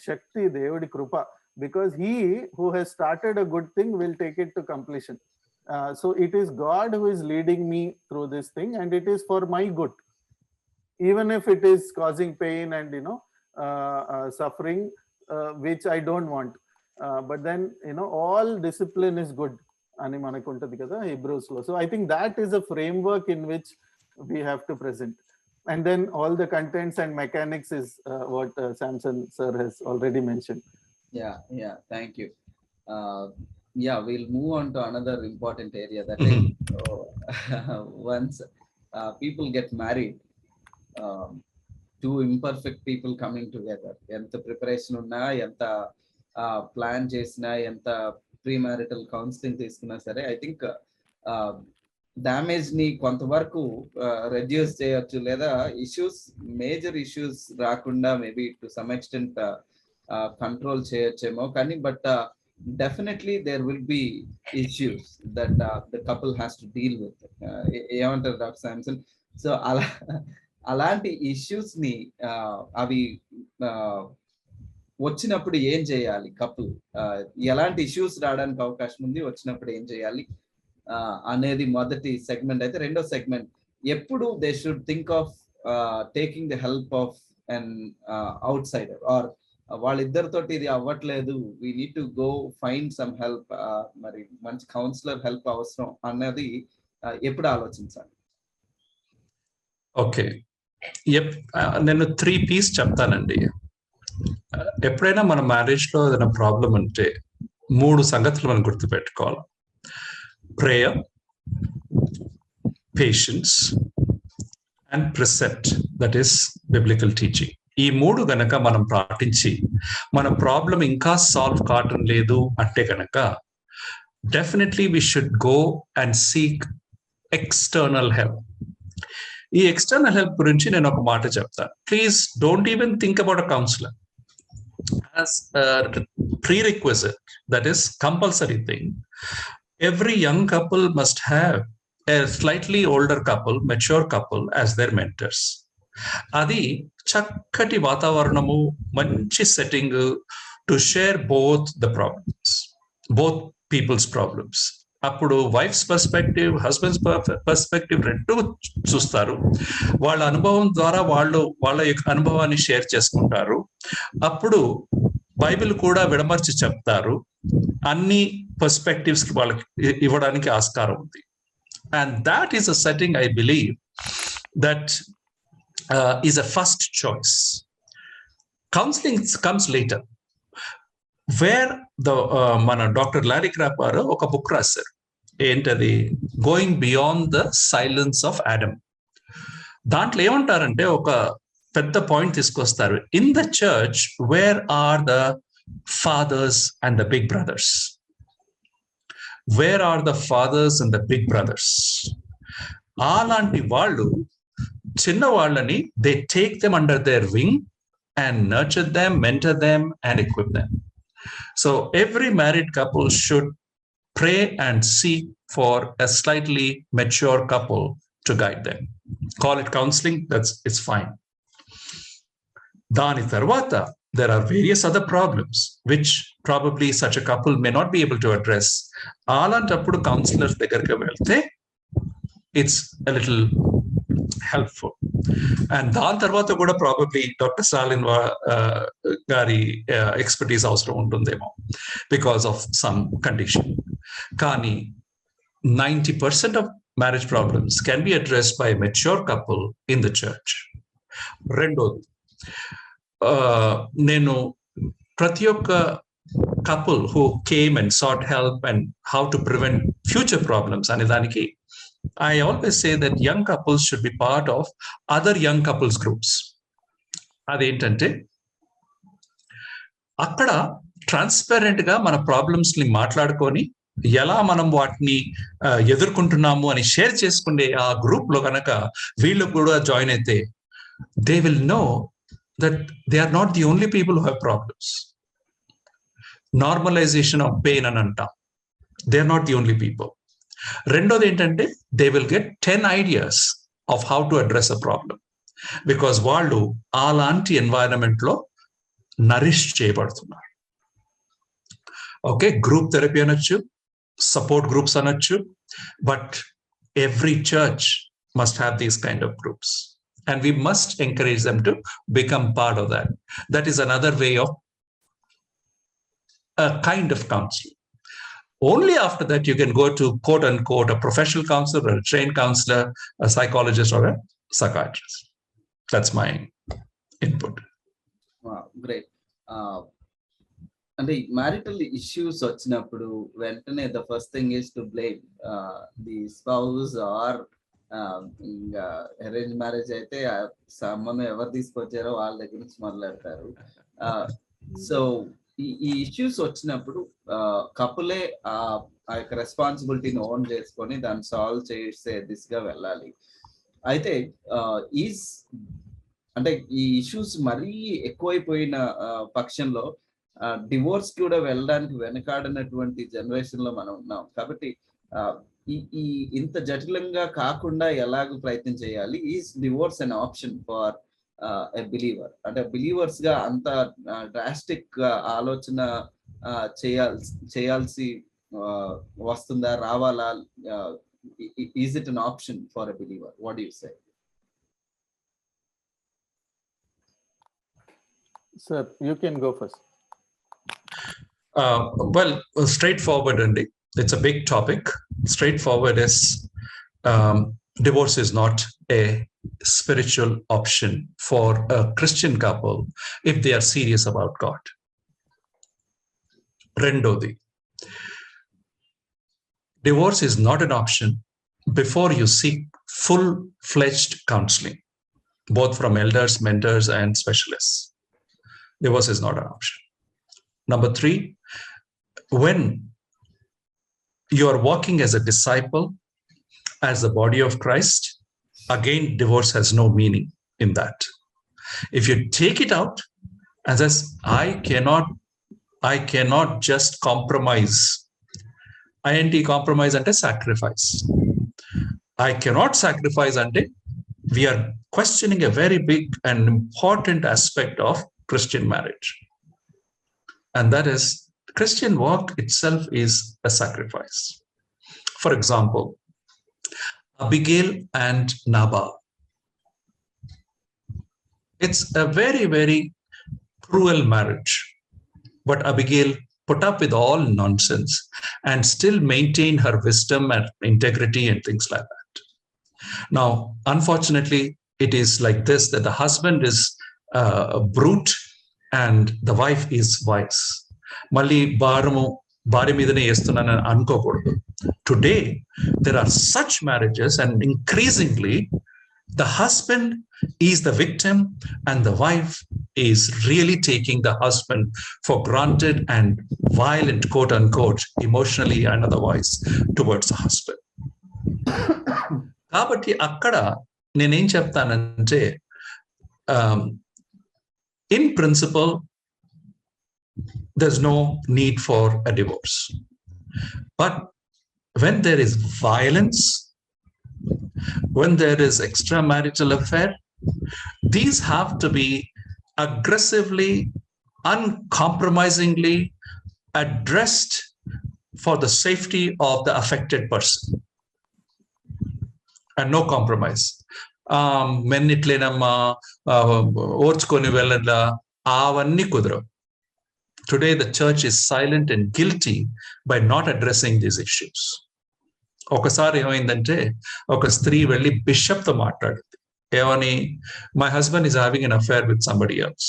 శక్తి, దేవుడి కృప. Because he who has started a good thing will take it to completion. So it is God who is leading me through this thing, and it is for my good, even if it is causing pain and suffering, which I don't want. But then all discipline is good ani manaku untadi kada Hebrews lo. So I think that is a framework in which we have to present, and then all the contents and mechanics is what Samson sir has already mentioned. Yeah, thank you. We'll move on to another important area, that is once people get married, two imperfect people coming together, enta preparation unna, enta plan chesina, enta premarital counseling తీసుకున్నా సరే, I think damage ని కొంతవరకు reduce చేయొచ్చు, లేదా major issues రాకుండా maybe to some extent control చేయొచ్చేమో. కానీ but definitely there will be issues that the couple has to deal with. ఏమంటారు డాక్టర్ శాంసన్? సో అలాంటి ఇష్యూస్ ని అవి వచ్చినప్పుడు ఏం చేయాలి కపుల్? ఎలాంటి ఇష్యూస్ రావడానికి అవకాశం ఉంది, వచ్చినప్పుడు ఏం చేయాలి? అనేది మొదటి సెగ్మెంట్ అయితే, రెండో సెగ్మెంట్ ఎప్పుడు they should think of taking the help of and outsider, or వాళ్ళిద్దరితోటి ఇది అవ్వట్లేదు, we need to go find some help, మరి మంచి కౌన్సిలర్ హెల్ప్ అవసరం అన్నది ఎప్పుడు ఆలోచించాలి? ఓకే, నేను 3 P's చెప్తానండి. ఎప్పుడైనా మన మ్యారేజ్ లో ఏదైనా ప్రాబ్లం ఉంటే 3 సంగతులు మనం గుర్తుపెట్టుకోవాలి: prayer, patience and precept, that is biblical teaching. ఈ 3 గనక మనం పాటించి మన ప్రాబ్లం ఇంకా సాల్వ్ కావటం లేదు అంటే గనక definitely we should go and seek external help. ఈ ఎక్స్టర్నల్ హెల్ప్ గురించి నేను ఒక మాట చెప్తాను. Please don't even think about a counsellor as a prerequisite, that is compulsory thing. Every young couple must have a slightly older couple, mature couple as their mentors. అది చక్కటి వాతావరణము, మంచి setting to share both the problems, both people's problems. అప్పుడు wife's perspective, husband's perspective రెండు చూస్తారు. వాళ్ళ అనుభవం ద్వారా వాళ్ళ యొక్క అనుభవాన్ని షేర్ చేసుకుంటారు. అప్పుడు బైబిల్ కూడా విడమర్చి చెప్తారు. అన్ని పర్స్పెక్టివ్స్ వాళ్ళకి ఇవ్వడానికి ఆస్కారం ఉంది. And that is a setting I believe that is a first choice. Counselling comes later. Where మన డాక్టర్ లారీ క్రాపర్ ఒక బుక్ రాశారు. ఏంటది? Going beyond the silence of Adam. దాంట్లో ఏమంటారంటే ఒక పెద్ద పాయింట్ తీసుకొస్తారు. In the church where are the fathers and the big brothers? Where are the fathers and the big brothers? అలాంటి వాళ్ళు చిన్న వాళ్ళని they take them under their wing and nurture them, mentor them and equip them. So every married couple should pray and seek for a slightly mature couple to guide them. Call it counseling, it's fine. Dani tarvata there are various other problems which probably such a couple may not be able to address. Alantappudu counselors దగ్గరికి వెళ్తే it's a little helpful. And దాని తర్వాత కూడా probably doctor Stalin గారి expertise అవసరం ఉంటుందేమో because of some condition. కానీ 90% of marriage problems can be addressed by mature couple in the church. రెండోది, నేను ప్రతి ఒక్క couple who came and sought help and how to prevent future problems అనే దానికి I always say that young couples should be part of other young couples groups. అదేంటంటే అక్కడ transparent గా మన ప్రాబ్లమ్స్ ని మాట్లాడుకొని ఎలా మనం వాటిని ఎదుర్కొంటున్నాము అని షేర్ చేసుకునే ఆ గ్రూప్ లో కనుక వీళ్ళు కూడా జాయిన్ అయితే they will know that they are not the only people who have problems. Normalization of pain అని అంటాం. They are not the only people. రెండోది ఏంటంటే they will get 10 ideas of how to address a problem because వాళ్ళు అలాంటి environment లో Nourish చేయబడుతున్నారు. Okay, group therapy అనొచ్చు, support groups అనొచ్చు, but every church must have these kind of groups. And we must encourage them to become part of that. That is another way of a kind of counseling. Only after that you can go to quote unquote a professional counselor or a trained counselor, a psychologist or a psychiatrist. That's my input. Wow, great. అంటే marital issues వచ్చినప్పుడు వెంటనే the first thing is to blame the spouse are ఇంకా arrange marriage అయితే సంబంధం ఎవరు తీసుకొచ్చారో వాళ్ళ దగ్గర నుంచి మొదలెడతారు. సో ఈ ఇష్యూస్ వచ్చినప్పుడు కపులే ఆ యొక్క రెస్పాన్సిబిలిటీని ఓన్ చేసుకొని దాన్ని సాల్వ్ చేసే దిశగా వెళ్ళాలి. అయితే అంటే ఈ ఇష్యూస్ మరీ ఎక్కువైపోయిన పక్షంలో డివోర్స్ కూడా వెళ్ళడానికి వెనకాడినటువంటి జనరేషన్ లో మనం ఉన్నాం. కాబట్టి ఈ ఇంత జటిలంగా కాకుండా ఎలాగ ప్రయత్నం చేయాలి? Is divorce an option for a believer? అంటే బిలీవర్స్ గా అంత డ్రాస్టిక్ ఆలోచన చేయాల్సి వస్తుందా, రావాలా? Is it an option for a believer? What do you say? Sir, you can go first. Well, straightforward, Andy. It's a big topic. Straightforward is divorce is not a spiritual option for a Christian couple if they are serious about God. Rendodi. Divorce is not an option before you seek full-fledged counseling, both from elders, mentors, and specialists. Divorce is not an option. Number 3, when you are walking as a disciple, as the body of Christ, again, divorce has no meaning in that. If you take it out and says, I cannot just compromise. INT compromise ante sacrifice. I cannot sacrifice ante we are questioning a very big and important aspect of Christian marriage. And that is, Christian walk itself is a sacrifice. For example, Abigail and Nabal. It's a very, very cruel marriage. But Abigail put up with all nonsense and still maintain her wisdom and integrity and things like that. Now, unfortunately, it is like this, that the husband is a brute and the wife is wise. Mali bari midane estunana ankokudu. Today, there are such marriages, and increasingly, the husband is the victim and the wife is really taking the husband for granted and violent, quote unquote, emotionally and otherwise towards the husband. Kabatti akkada nenem cheptanante, in principle, there's no need for a divorce. But when there is violence, when there is extramarital affair, these have to be aggressively, uncompromisingly addressed for the safety of the affected person. And no compromise. Mennitlenamma orchukoni vellala avanni kudra. Today the church is silent and guilty by not addressing these issues. ఒకసారి ఏమైందంటే ఒక స్త్రీ వెళ్ళి bishop తో మాట్లాడింది. ఏమని, my husband is having an affair with somebody else.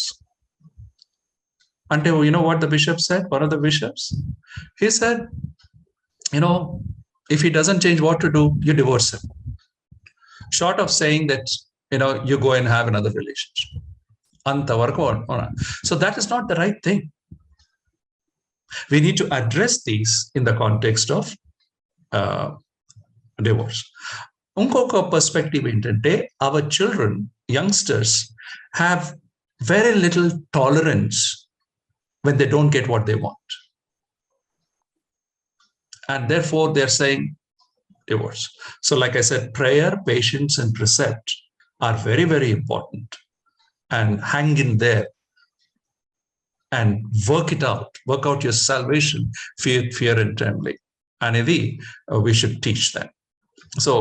అంటే you know what the bishop said? One of the bishops, he said, if he doesn't change, what to do? You divorce him. Short of saying that, you go and have another relationship. So that is not the right thing. We need to address these in the context of divorce. Unkoka perspective entante, our children, youngsters, have very little tolerance when they don't get what they want. And therefore, they're saying divorce. So like I said, prayer, patience, and precept are very, very important. And hang in there and work it out. Work out your salvation, fear and trembling. And we should teach them. So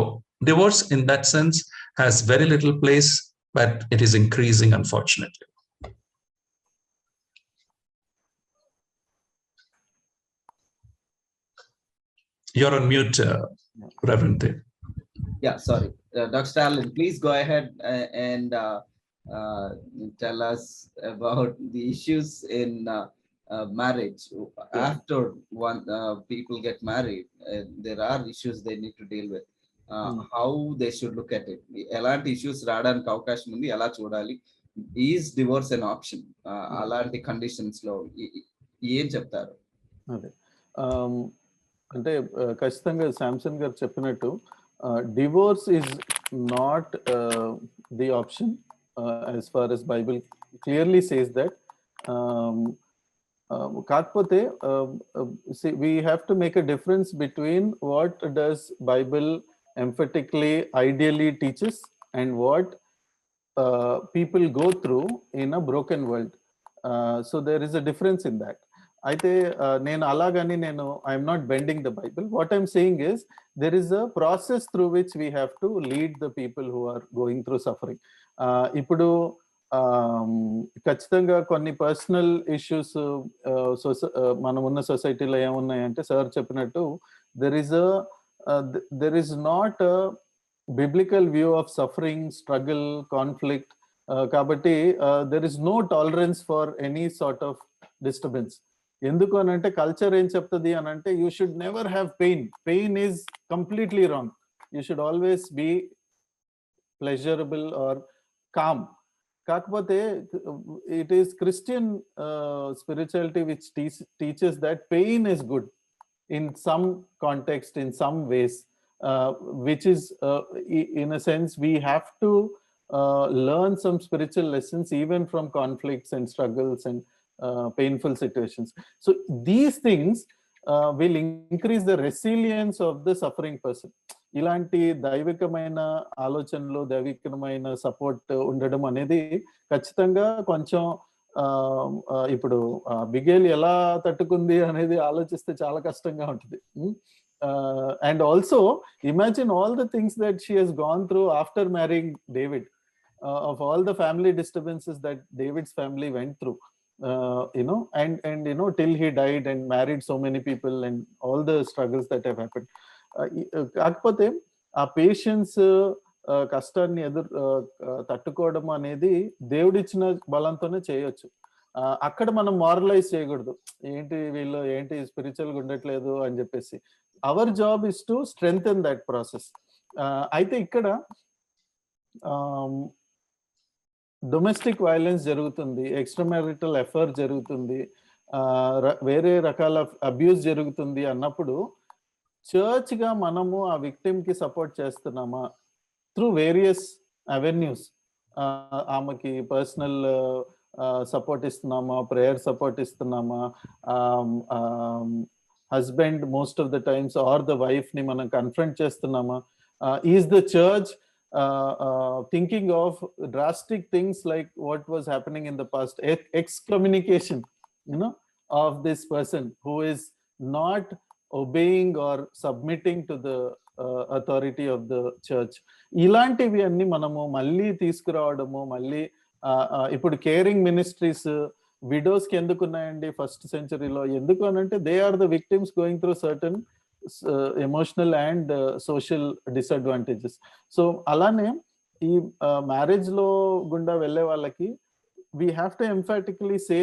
divorce in that sense has very little place, but it is increasing, unfortunately. You're on mute, Reverend Dave. Yeah, sorry. Dr. Starlin, please go ahead and tell us about the issues in marriage. After people get married, there are issues they need to deal with. How they should look at it. Elanti issues radaniki avakasham undi, ela chodali. Is divorce an option? Alanti conditions lo em cheptaru? అదే అంటే ఖచ్చితంగా శాంసన్ గారు చెప్పినట్టు divorce is not the option as far as Bible clearly says that. కాకపోతే we have to make a difference between what does Bible emphatically ideally teaches and what people go through in a broken world. So there is a difference in that. అయితే నేను అలాగని I'm not bending the Bible. What I'm saying is there is a process through which we have to lead the people who are going through suffering. ఇప్పుడు ఖచ్చితంగా కొన్ని personal issues మనం ఉన్న సొసైటీలో ఏమున్నాయంటే సార్ చెప్పినట్టు there is not biblical view of suffering, struggle, conflict. కాబట్టి there is no tolerance for any sort of disturbance. ఎందుకు అని అంటే కల్చర్ ఏం చెప్తుంది అని అంటే you should never have pain is completely wrong. You should always be pleasurable or calm. కాకపోతే it is Christian spirituality which teaches that pain is good in some context, in some ways, which is in a sense we have to learn some spiritual lessons even from conflicts and struggles and painful situations. So these things will increase the resilience of the suffering person. ఇలాంటి దైవికమైన ఆలోచనలు, దైవికమైన support ఉండడం అనేది ఖచ్చితంగా కొంచెం ఇప్పుడు బిగేల్ ఎలా తట్టుకుంది అనేది ఆలోచిస్తే చాలా కష్టంగా ఉంటుంది. And also imagine all the things that she has gone through after మ్యారింగ్ David, of all the family disturbances that David's family went through, and till he died and married so many people and all the struggles that have happened. కాకపోతే ఆ patience, కష్టాన్ని తట్టుకోవడం అనేది దేవుడిచ్చిన బలంతోనే చేయొచ్చు. అక్కడ మనం మారలైజ్ చేయకూడదు, ఏంటి స్పిరిచువల్గా ఉండట్లేదు అని చెప్పేసి. Our job is to strengthen that process. అయితే ఇక్కడ డొమెస్టిక్ వైలెన్స్ జరుగుతుంది, ఎక్స్ట్రా మ్యారిటల్ అఫైర్ జరుగుతుంది, వేరే రకాల అబ్యూస్ జరుగుతుంది అన్నప్పుడు చర్చ్ గా మనము ఆ విక్టిమ్ కి సపోర్ట్ చేస్తున్నామా త్రూ వేరియస్ అవెన్యూస్? ఆమెకి పర్సనల్ సపోర్ట్ ఇస్తున్నామా, ప్రేయర్ సపోర్ట్ ఇస్తున్నామా, husband most of the times or the wife ని మనం కన్ఫ్రంట్ చేస్తున్నామా? Is the church thinking of drastic things like what was happening in the past, excommunication of this person who is not obeying or submitting to the authority of the church? ఇలాంటివి అన్ని మనము మళ్ళీ తీసుకురావడము. మళ్ళీ ఇప్పుడు caring ministries widows కి ఎందుకు ఉన్నాయండి first సెంచరీలో? ఎందుకు అనంటే they are the victims going through certain emotional and social disadvantages. So అలానే ఈ మ్యారేజ్ లో గుండా వెళ్ళే వాళ్ళకి we have to emphatically say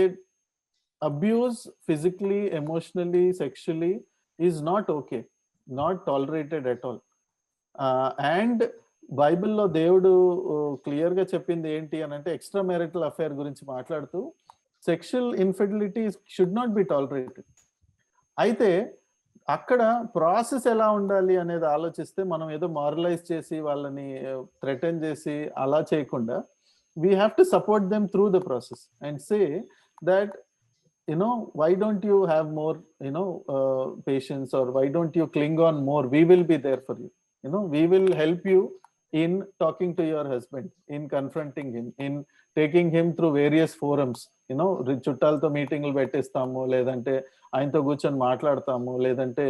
abuse physically, emotionally, sexually is not okay, not tolerated at all. And బైబిల్లో దేవుడు క్లియర్ గా చెప్పింది ఏంటి అని అంటే ఎక్స్ట్రా మ్యారిటల్ అఫైర్ గురించి మాట్లాడుతూ sexual infidelity should not be tolerated. అయితే అక్కడ ప్రాసెస్ ఎలా ఉండాలి అనేది ఆలోచిస్తే మనం ఏదో మారలైజ్ చేసి వాళ్ళని థ్రెటన్ చేసి అలా చేయకుండా we have to support them through the process and say that why don't you have more patience, or why don't you cling on more? We will be there for you. We will help you in talking to your husband, in confronting him, in taking him through various forums. చుట్టాలతో మీటింగ్లు పెట్టిస్తాము, లేదంటే ఆయనతో కూర్చొని మాట్లాడతాము, లేదంటే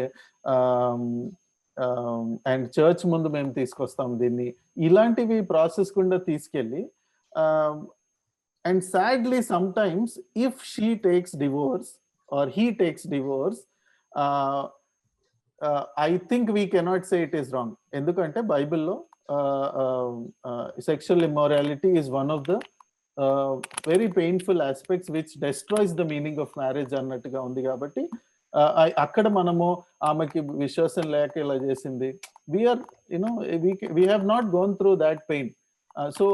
and church ముందు మేము తీసుకొస్తాము దీన్ని. ఇలాంటివి ప్రాసెస్ గుండా తీసుకెళ్ళి, and sadly sometimes if she takes divorce or he takes divorce, I think we cannot say it is wrong. ఎందుకంటే బైబిల్లో sexual immorality is one of the very painful aspects which destroys the meaning of marriage అన్నట్టుగా ఉంది. కాబట్టి అక్కడ మనము ఆమెకి విశ్వాసం లేక ఇలా చేసింది, we have not gone through that pain. So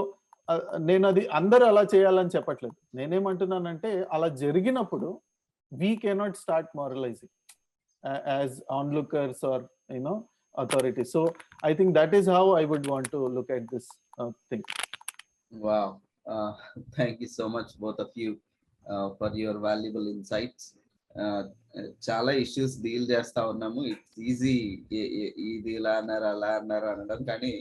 నేను అది అందరూ అలా చేయాలని చెప్పట్లేదు. నేనేమంటున్నానంటే అలా జరిగినప్పుడు we cannot start moralizing as onlookers or authorities. So I think that is how I would want to look at this thing. Wow. Thank you so much both of you for your valuable insights. చాలా issues deal చేస్తా ఉన్నాము. It's easy ఇది ఇలా అన్నారు అలా అన్నారు అనడం, కానీ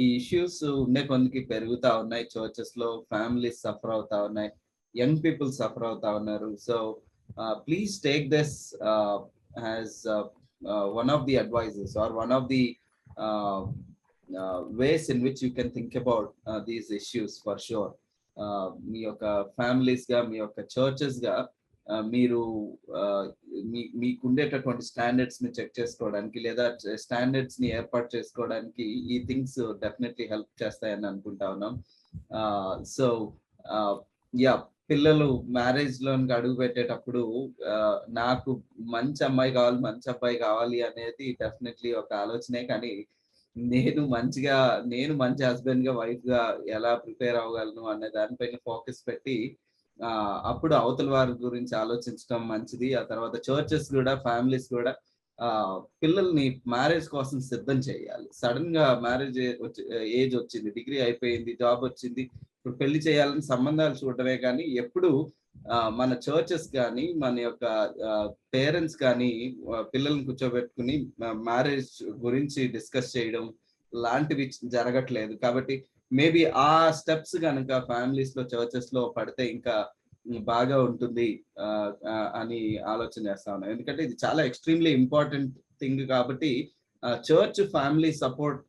ఈ ఇష్యూస్ ఉండే కొద్దికి పెరుగుతా ఉన్నాయి. చర్చెస్ లో ఫ్యామిలీస్ సఫర్ అవుతా ఉన్నాయి, యంగ్ పీపుల్ సఫర్ అవుతా ఉన్నారు. So please take this as one of the advices or one of the uh, ways in which you can think about these issues for sure. మీ యొక్క ఫ్యామిలీస్గా, మీ యొక్క చర్చెస్గా మీరు మీకు ఉండేటటువంటి స్టాండర్డ్స్ని చెక్ చేసుకోవడానికి లేదా స్టాండర్డ్స్ని ఏర్పాటు చేసుకోవడానికి ఈ థింగ్స్ డెఫినెట్లీ హెల్ప్ చేస్తాయని అనుకుంటా ఉన్నాం. సో యా, పిల్లలు మ్యారేజ్లోకి అడుగు పెట్టేటప్పుడు నాకు మంచి అమ్మాయి కావాలి, మంచి అబ్బాయి కావాలి అనేది డెఫినెట్లీ ఒక ఆలోచనే. కానీ నేను మంచి హస్బెండ్ గా, వైఫ్ గా ఎలా ప్రిపేర్ అవ్వగలను అనే దానిపైన ఫోకస్ పెట్టి అప్పుడు అవతల వారి గురించి ఆలోచించడం మంచిది. ఆ తర్వాత చర్చెస్ కూడా, ఫ్యామిలీస్ కూడా పిల్లల్ని మ్యారేజ్ కోసం సిద్ధం చేయాలి. సడన్ గా మ్యారేజ్ ఏజ్ వచ్చింది, డిగ్రీ అయిపోయింది, జాబ్ వచ్చింది, ఇప్పుడు పెళ్లి చేయాలని సంబంధాలు చూడటమే కానీ ఎప్పుడు మన చర్చెస్ కానీ, మన యొక్క పేరెంట్స్ కానీ పిల్లల్ని కూర్చోబెట్టుకుని మ్యారేజ్ గురించి డిస్కస్ చేయడం లాంటివి జరగట్లేదు. కాబట్టి మేబీ ఆ స్టెప్స్ కనుక ఫ్యామిలీస్ లో, చర్చెస్ లో పడితే ఇంకా బాగా ఉంటుంది అని ఆలోచన చేస్తా ఉన్నాను. ఎందుకంటే ఇది చాలా ఎక్స్ట్రీమ్లీ ఇంపార్టెంట్ థింగ్ కాబట్టి చర్చ్ ఫ్యామిలీ సపోర్ట్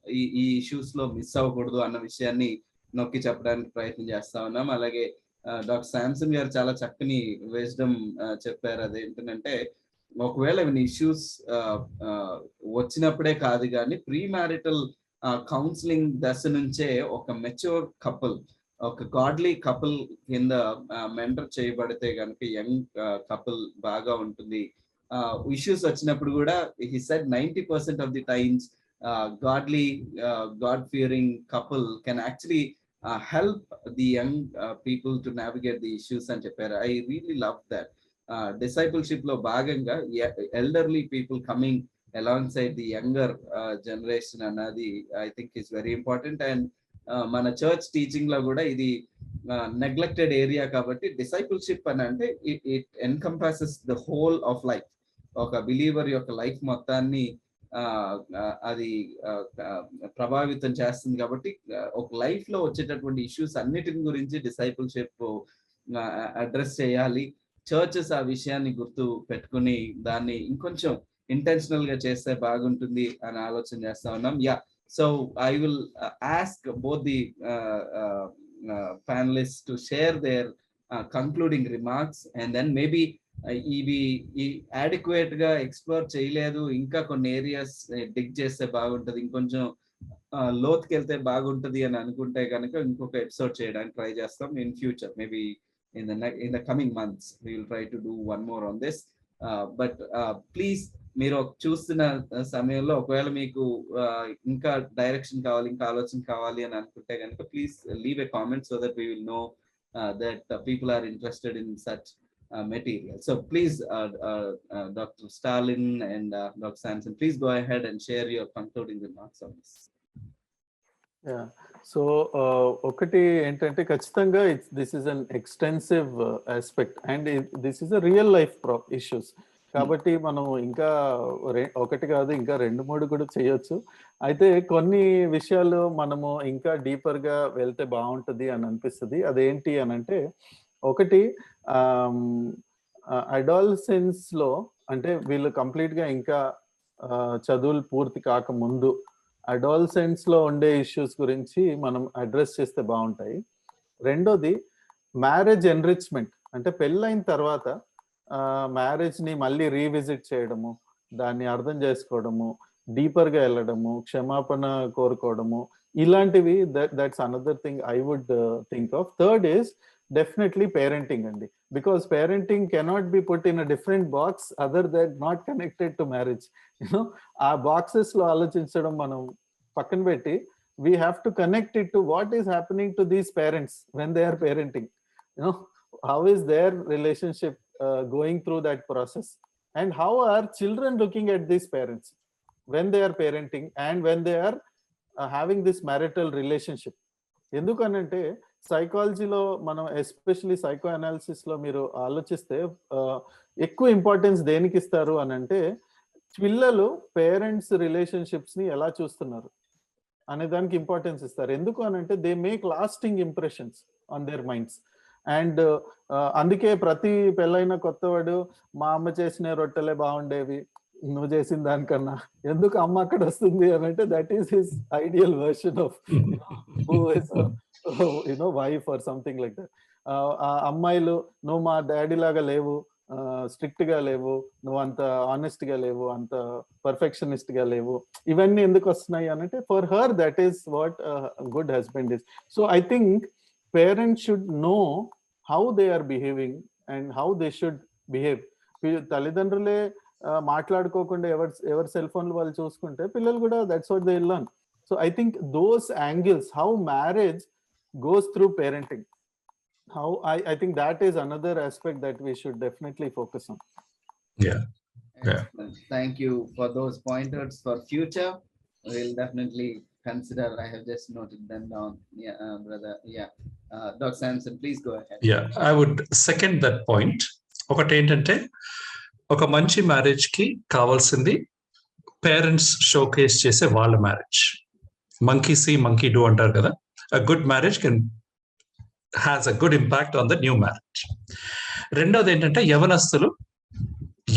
ఈ ఇష్యూస్ లో మిస్ అవ్వకూడదు అన్న విషయాన్ని నొక్కి చెప్పడానికి ప్రయత్నం చేస్తా ఉన్నాం. అలాగే డాక్టర్ శాంసన్ గారు చాలా చక్కని విజ్డమ్ చెప్పారు. అదేంటంటే ఒకవేళ ఇవన్నీ ఇష్యూస్ వచ్చినప్పుడే కాదు కానీ ప్రీ మ్యారిటల్ కౌన్సిలింగ్ దశ నుంచే ఒక మెచ్యూర్ కపుల్, ఒక గాడ్లీ కపుల్ కింద మెంటర్ చేయబడితే కనుక యంగ్ కపుల్ బాగా ఉంటుంది. ఇష్యూస్ వచ్చినప్పుడు కూడా he said 90% of the times godly, God Fearing couple can actually help the young people to navigate the issues అని చెప్పారు. I really love that. Discipleship లో భాగంగా elderly people coming alongside the younger generation అన్నది I think is very important. And మన church teaching లో కూడా ఇది neglected area కాబట్టి డిసైపుల్షిప్ అని అంటే it encompasses the whole of life. ఒక బిలీవర్ యొక్క లైఫ్ మొత్తాన్ని అది ప్రభావితం చేస్తుంది. కాబట్టి ఒక లైఫ్ లో వచ్చేటటువంటి ఇష్యూస్ అన్నిటిని గురించి డిసైపుల్షిప్ అడ్రస్ చేయాలి. చర్చెస్ ఆ విషయాన్ని గుర్తు పెట్టుకుని దాన్ని ఇంకొంచెం ఇంటెన్షనల్ గా చేస్తే బాగుంటుంది అని ఆలోచన చేస్తా ఉన్నాం. Yeah, so I will ask both the panelists to share their concluding remarks, and then maybe ఇవి adequate గా ఎక్స్ప్లోర్ చేయలేదు, ఇంకా కొన్ని ఏరియాస్ డిగ్ చేస్తే బాగుంటది, ఇంకొంచెం లోతుకి వెళ్తే బాగుంటది అని అనుకుంటే కనుక ఇంకొక ఎపిసోడ్ చేయడానికి ట్రై చేస్తాం in future. Maybe in the coming months we will try to do one more on this. But please, మీరు చూస్తున్న సమయంలో ఒకవేళ మీకు ఇంకా డైరెక్షన్ కావాలి, ఇంకా ఆలోచన కావాలి అని అనుకుంటే కనుక please leave a comment so that we will know that people are interested in such material. So please, Dr. Starlin and Dr. Samson, please go ahead and share your concluding remarks on this. Yeah. So ఒకటి ఏంటంటే ఖచ్చితంగా this is an extensive aspect and this is a real life issues. కాబట్టి మనం ఇంకా ఒకటి కాదు, ఇంకా 2-3 కూడా చేయొచ్చు. అయితే కొన్ని విషయాలు మనము ఇంకా డీపర్ గా వెళ్తే బాగుంటుంది అని అనిపిస్తుంది. అదేంటి అని అంటే, ఒకటి అడాలసెన్స్ లో అంటే వీళ్ళు కంప్లీట్ గా ఇంకా చదువులు పూర్తి కాకముందు అడాలసెన్స్ లో ఉండే ఇష్యూస్ గురించి మనం అడ్రస్ చేస్తే బాగుంటాయి. రెండోది మ్యారేజ్ ఎన్రిచ్మెంట్, అంటే పెళ్ళైన తర్వాత మ్యారేజ్ ని మళ్ళీ రీవిజిట్ చేయడము, దాన్ని అర్థం చేసుకోవడము, డీపర్ గా వెళ్ళడము, క్షమాపణ కోరుకోవడము, ఇలాంటివి that's another thing I would think of. Third is definitely parenting అండి, because parenting cannot be put in a different box other that not connected to marriage. You know ఆ బాక్సెస్ లో ఆలోచించడం మనం పక్కన పెట్టి we have to connect it to what is happening to these parents when they are parenting. You know, how is their relationship going through that process, and how are children looking at these parents when they are parenting and when they are having this marital relationship. ఎందుకనంటే సైకాలజీలో మనం especially psycho analysis లో మీరు ఆలోచిస్తే ఎక్కువ importance దేనికి ఇస్తారు అని అంటే, పిల్లలు పేరెంట్స్ రిలేషన్షిప్స్ ని ఎలా చూస్తున్నారు అనే దానికి ఇంపార్టెన్స్ ఇస్తారు. ఎందుకు అని అంటే they make lasting impressions on their minds. And అందుకే ప్రతి పెళ్ళైన కొత్తవాడు మా అమ్మ చేసిన రొట్టెలే బాగుండేవి నువ్వు చేసిన దానికన్నా, ఎందుకు అమ్మ అక్కడ వస్తుంది అని అంటే that is his ideal version of wife or something like that. అమ్మాయిలు నువ్వు మా డాడీ లాగా లేవు, స్ట్రిక్ట్ గా లేవు, నువ్వు అంత ఆనెస్ట్ గా లేవు, అంత పర్ఫెక్షనిస్ట్ గా లేవు, ఇవన్నీ ఎందుకు వస్తున్నాయి అని అంటే for her that is what good husband is. So I think parents should know how they are behaving and how they should behave. తల్లిదండ్రులే మాట్లాడుకోకుండా ఎవరి సెల్ ఫోన్లు వాళ్ళు చూసుకుంటే పిల్లలు కూడా that's what they learn. So I think those angles how marriage goes through parenting, how I think that is another aspect that we should definitely focus on. Yeah. Thank you for those pointers for future. We'll definitely consider. I have just noted them down. Yeah, brother. Yeah, Dr. Samson, please go ahead. Yeah, I would second that point. ఒకటి ఏంటంటే ఒక మంచి marriage కి కావాల్సింది parents showcase చేసే వాళ్ళ marriage. Monkey see monkey do అంటారు కదా. A good marriage has a good impact on the new marriage. రెండోది ఏంటంటే యవనస్తులు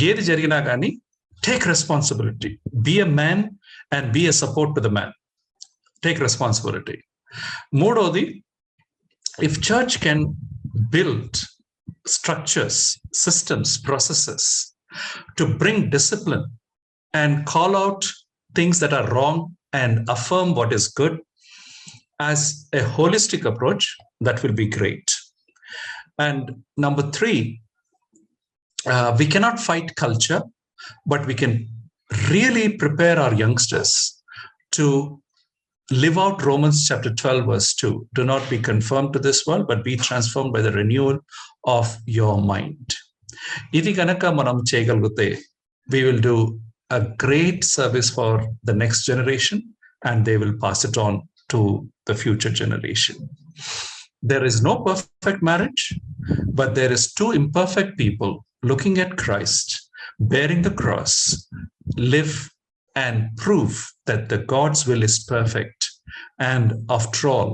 ఏది జరిగినా కానీ take responsibility, be a man and be a support to the man, take responsibility. మూడోది, if church can build structures, systems, processes to bring discipline and call out things that are wrong and affirm what is good as a holistic approach, that will be great. And number 3, we cannot fight culture, but we can really prepare our youngsters to live out Romans chapter 12 verse 2. Do not be conformed to this world, but be transformed by the renewal of your mind. Idi ganaka manam cheyagalugute, we will do a great service for the next generation and they will pass it on to the future generation. There is no perfect marriage, but there is 2 imperfect people looking at Christ, bearing the cross, live and prove that the God's will is perfect. And after all,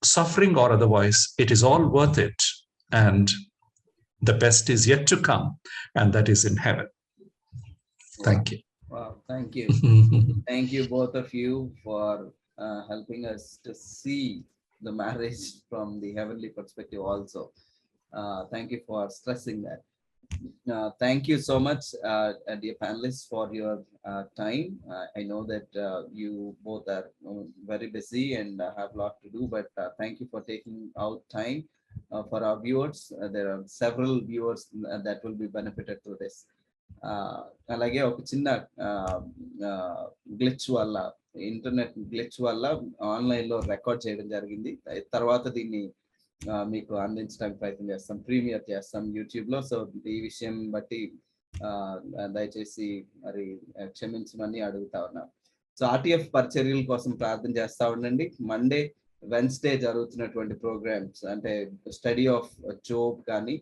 suffering or otherwise, it is all worth it. And the best is yet to come, and that is in heaven. Thank you. Wow, thank you. Thank you both of you for helping us to see the marriage from the heavenly perspective also. Thank you for stressing that. Thank you so much, dear panelists, for your time. I know that you both are very busy and have a lot to do, but thank you for taking out time for our viewers. There are several viewers that will be benefited through this. అలాగే ఒక చిన్న glitch వల్ల, internet glitch వల్ల ఆన్లైన్లో record చేయడం జరిగింది. తర్వాత దీన్ని మీకు అందించడానికి ప్రయత్నం చేస్తాం, ప్రీమియర్ చేస్తాం యూట్యూబ్లో. సో ఈ విషయం బట్టి దయచేసి మరి క్షమించమని అడుగుతా ఉన్నాం. సో ఆర్టీఎఫ్ పరిచర్యల కోసం ప్రార్థన చేస్తూ ఉండండి. మండే, వెన్స్డే జరుగుతున్నటువంటి ప్రోగ్రామ్స్ అంటే స్టడీ ఆఫ్ జోబ్ కానీ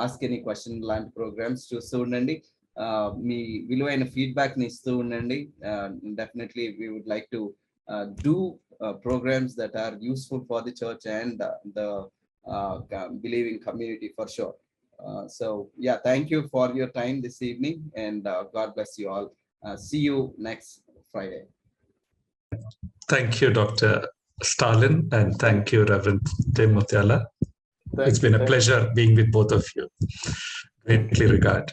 ఆస్క్ ఎనీ క్వశ్చన్ లాంటి ప్రోగ్రామ్స్ చూస్తూ ఉండండి. మీ విలువైన ఫీడ్బ్యాక్ని ఇస్తూ ఉండండి. Definitely we would like to do programs that are useful for the church and the believing community for sure. So yeah, thank you for your time this evening, and God bless you all. See you next Friday. Thank you, Dr. Starlin, and thank you, Reverend Muthyala. It's been a pleasure being with both of you. Greatly regard.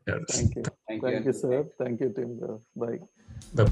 Yes. Thank you. Thank you, sir. Thank you, Tim. Bye. Bye.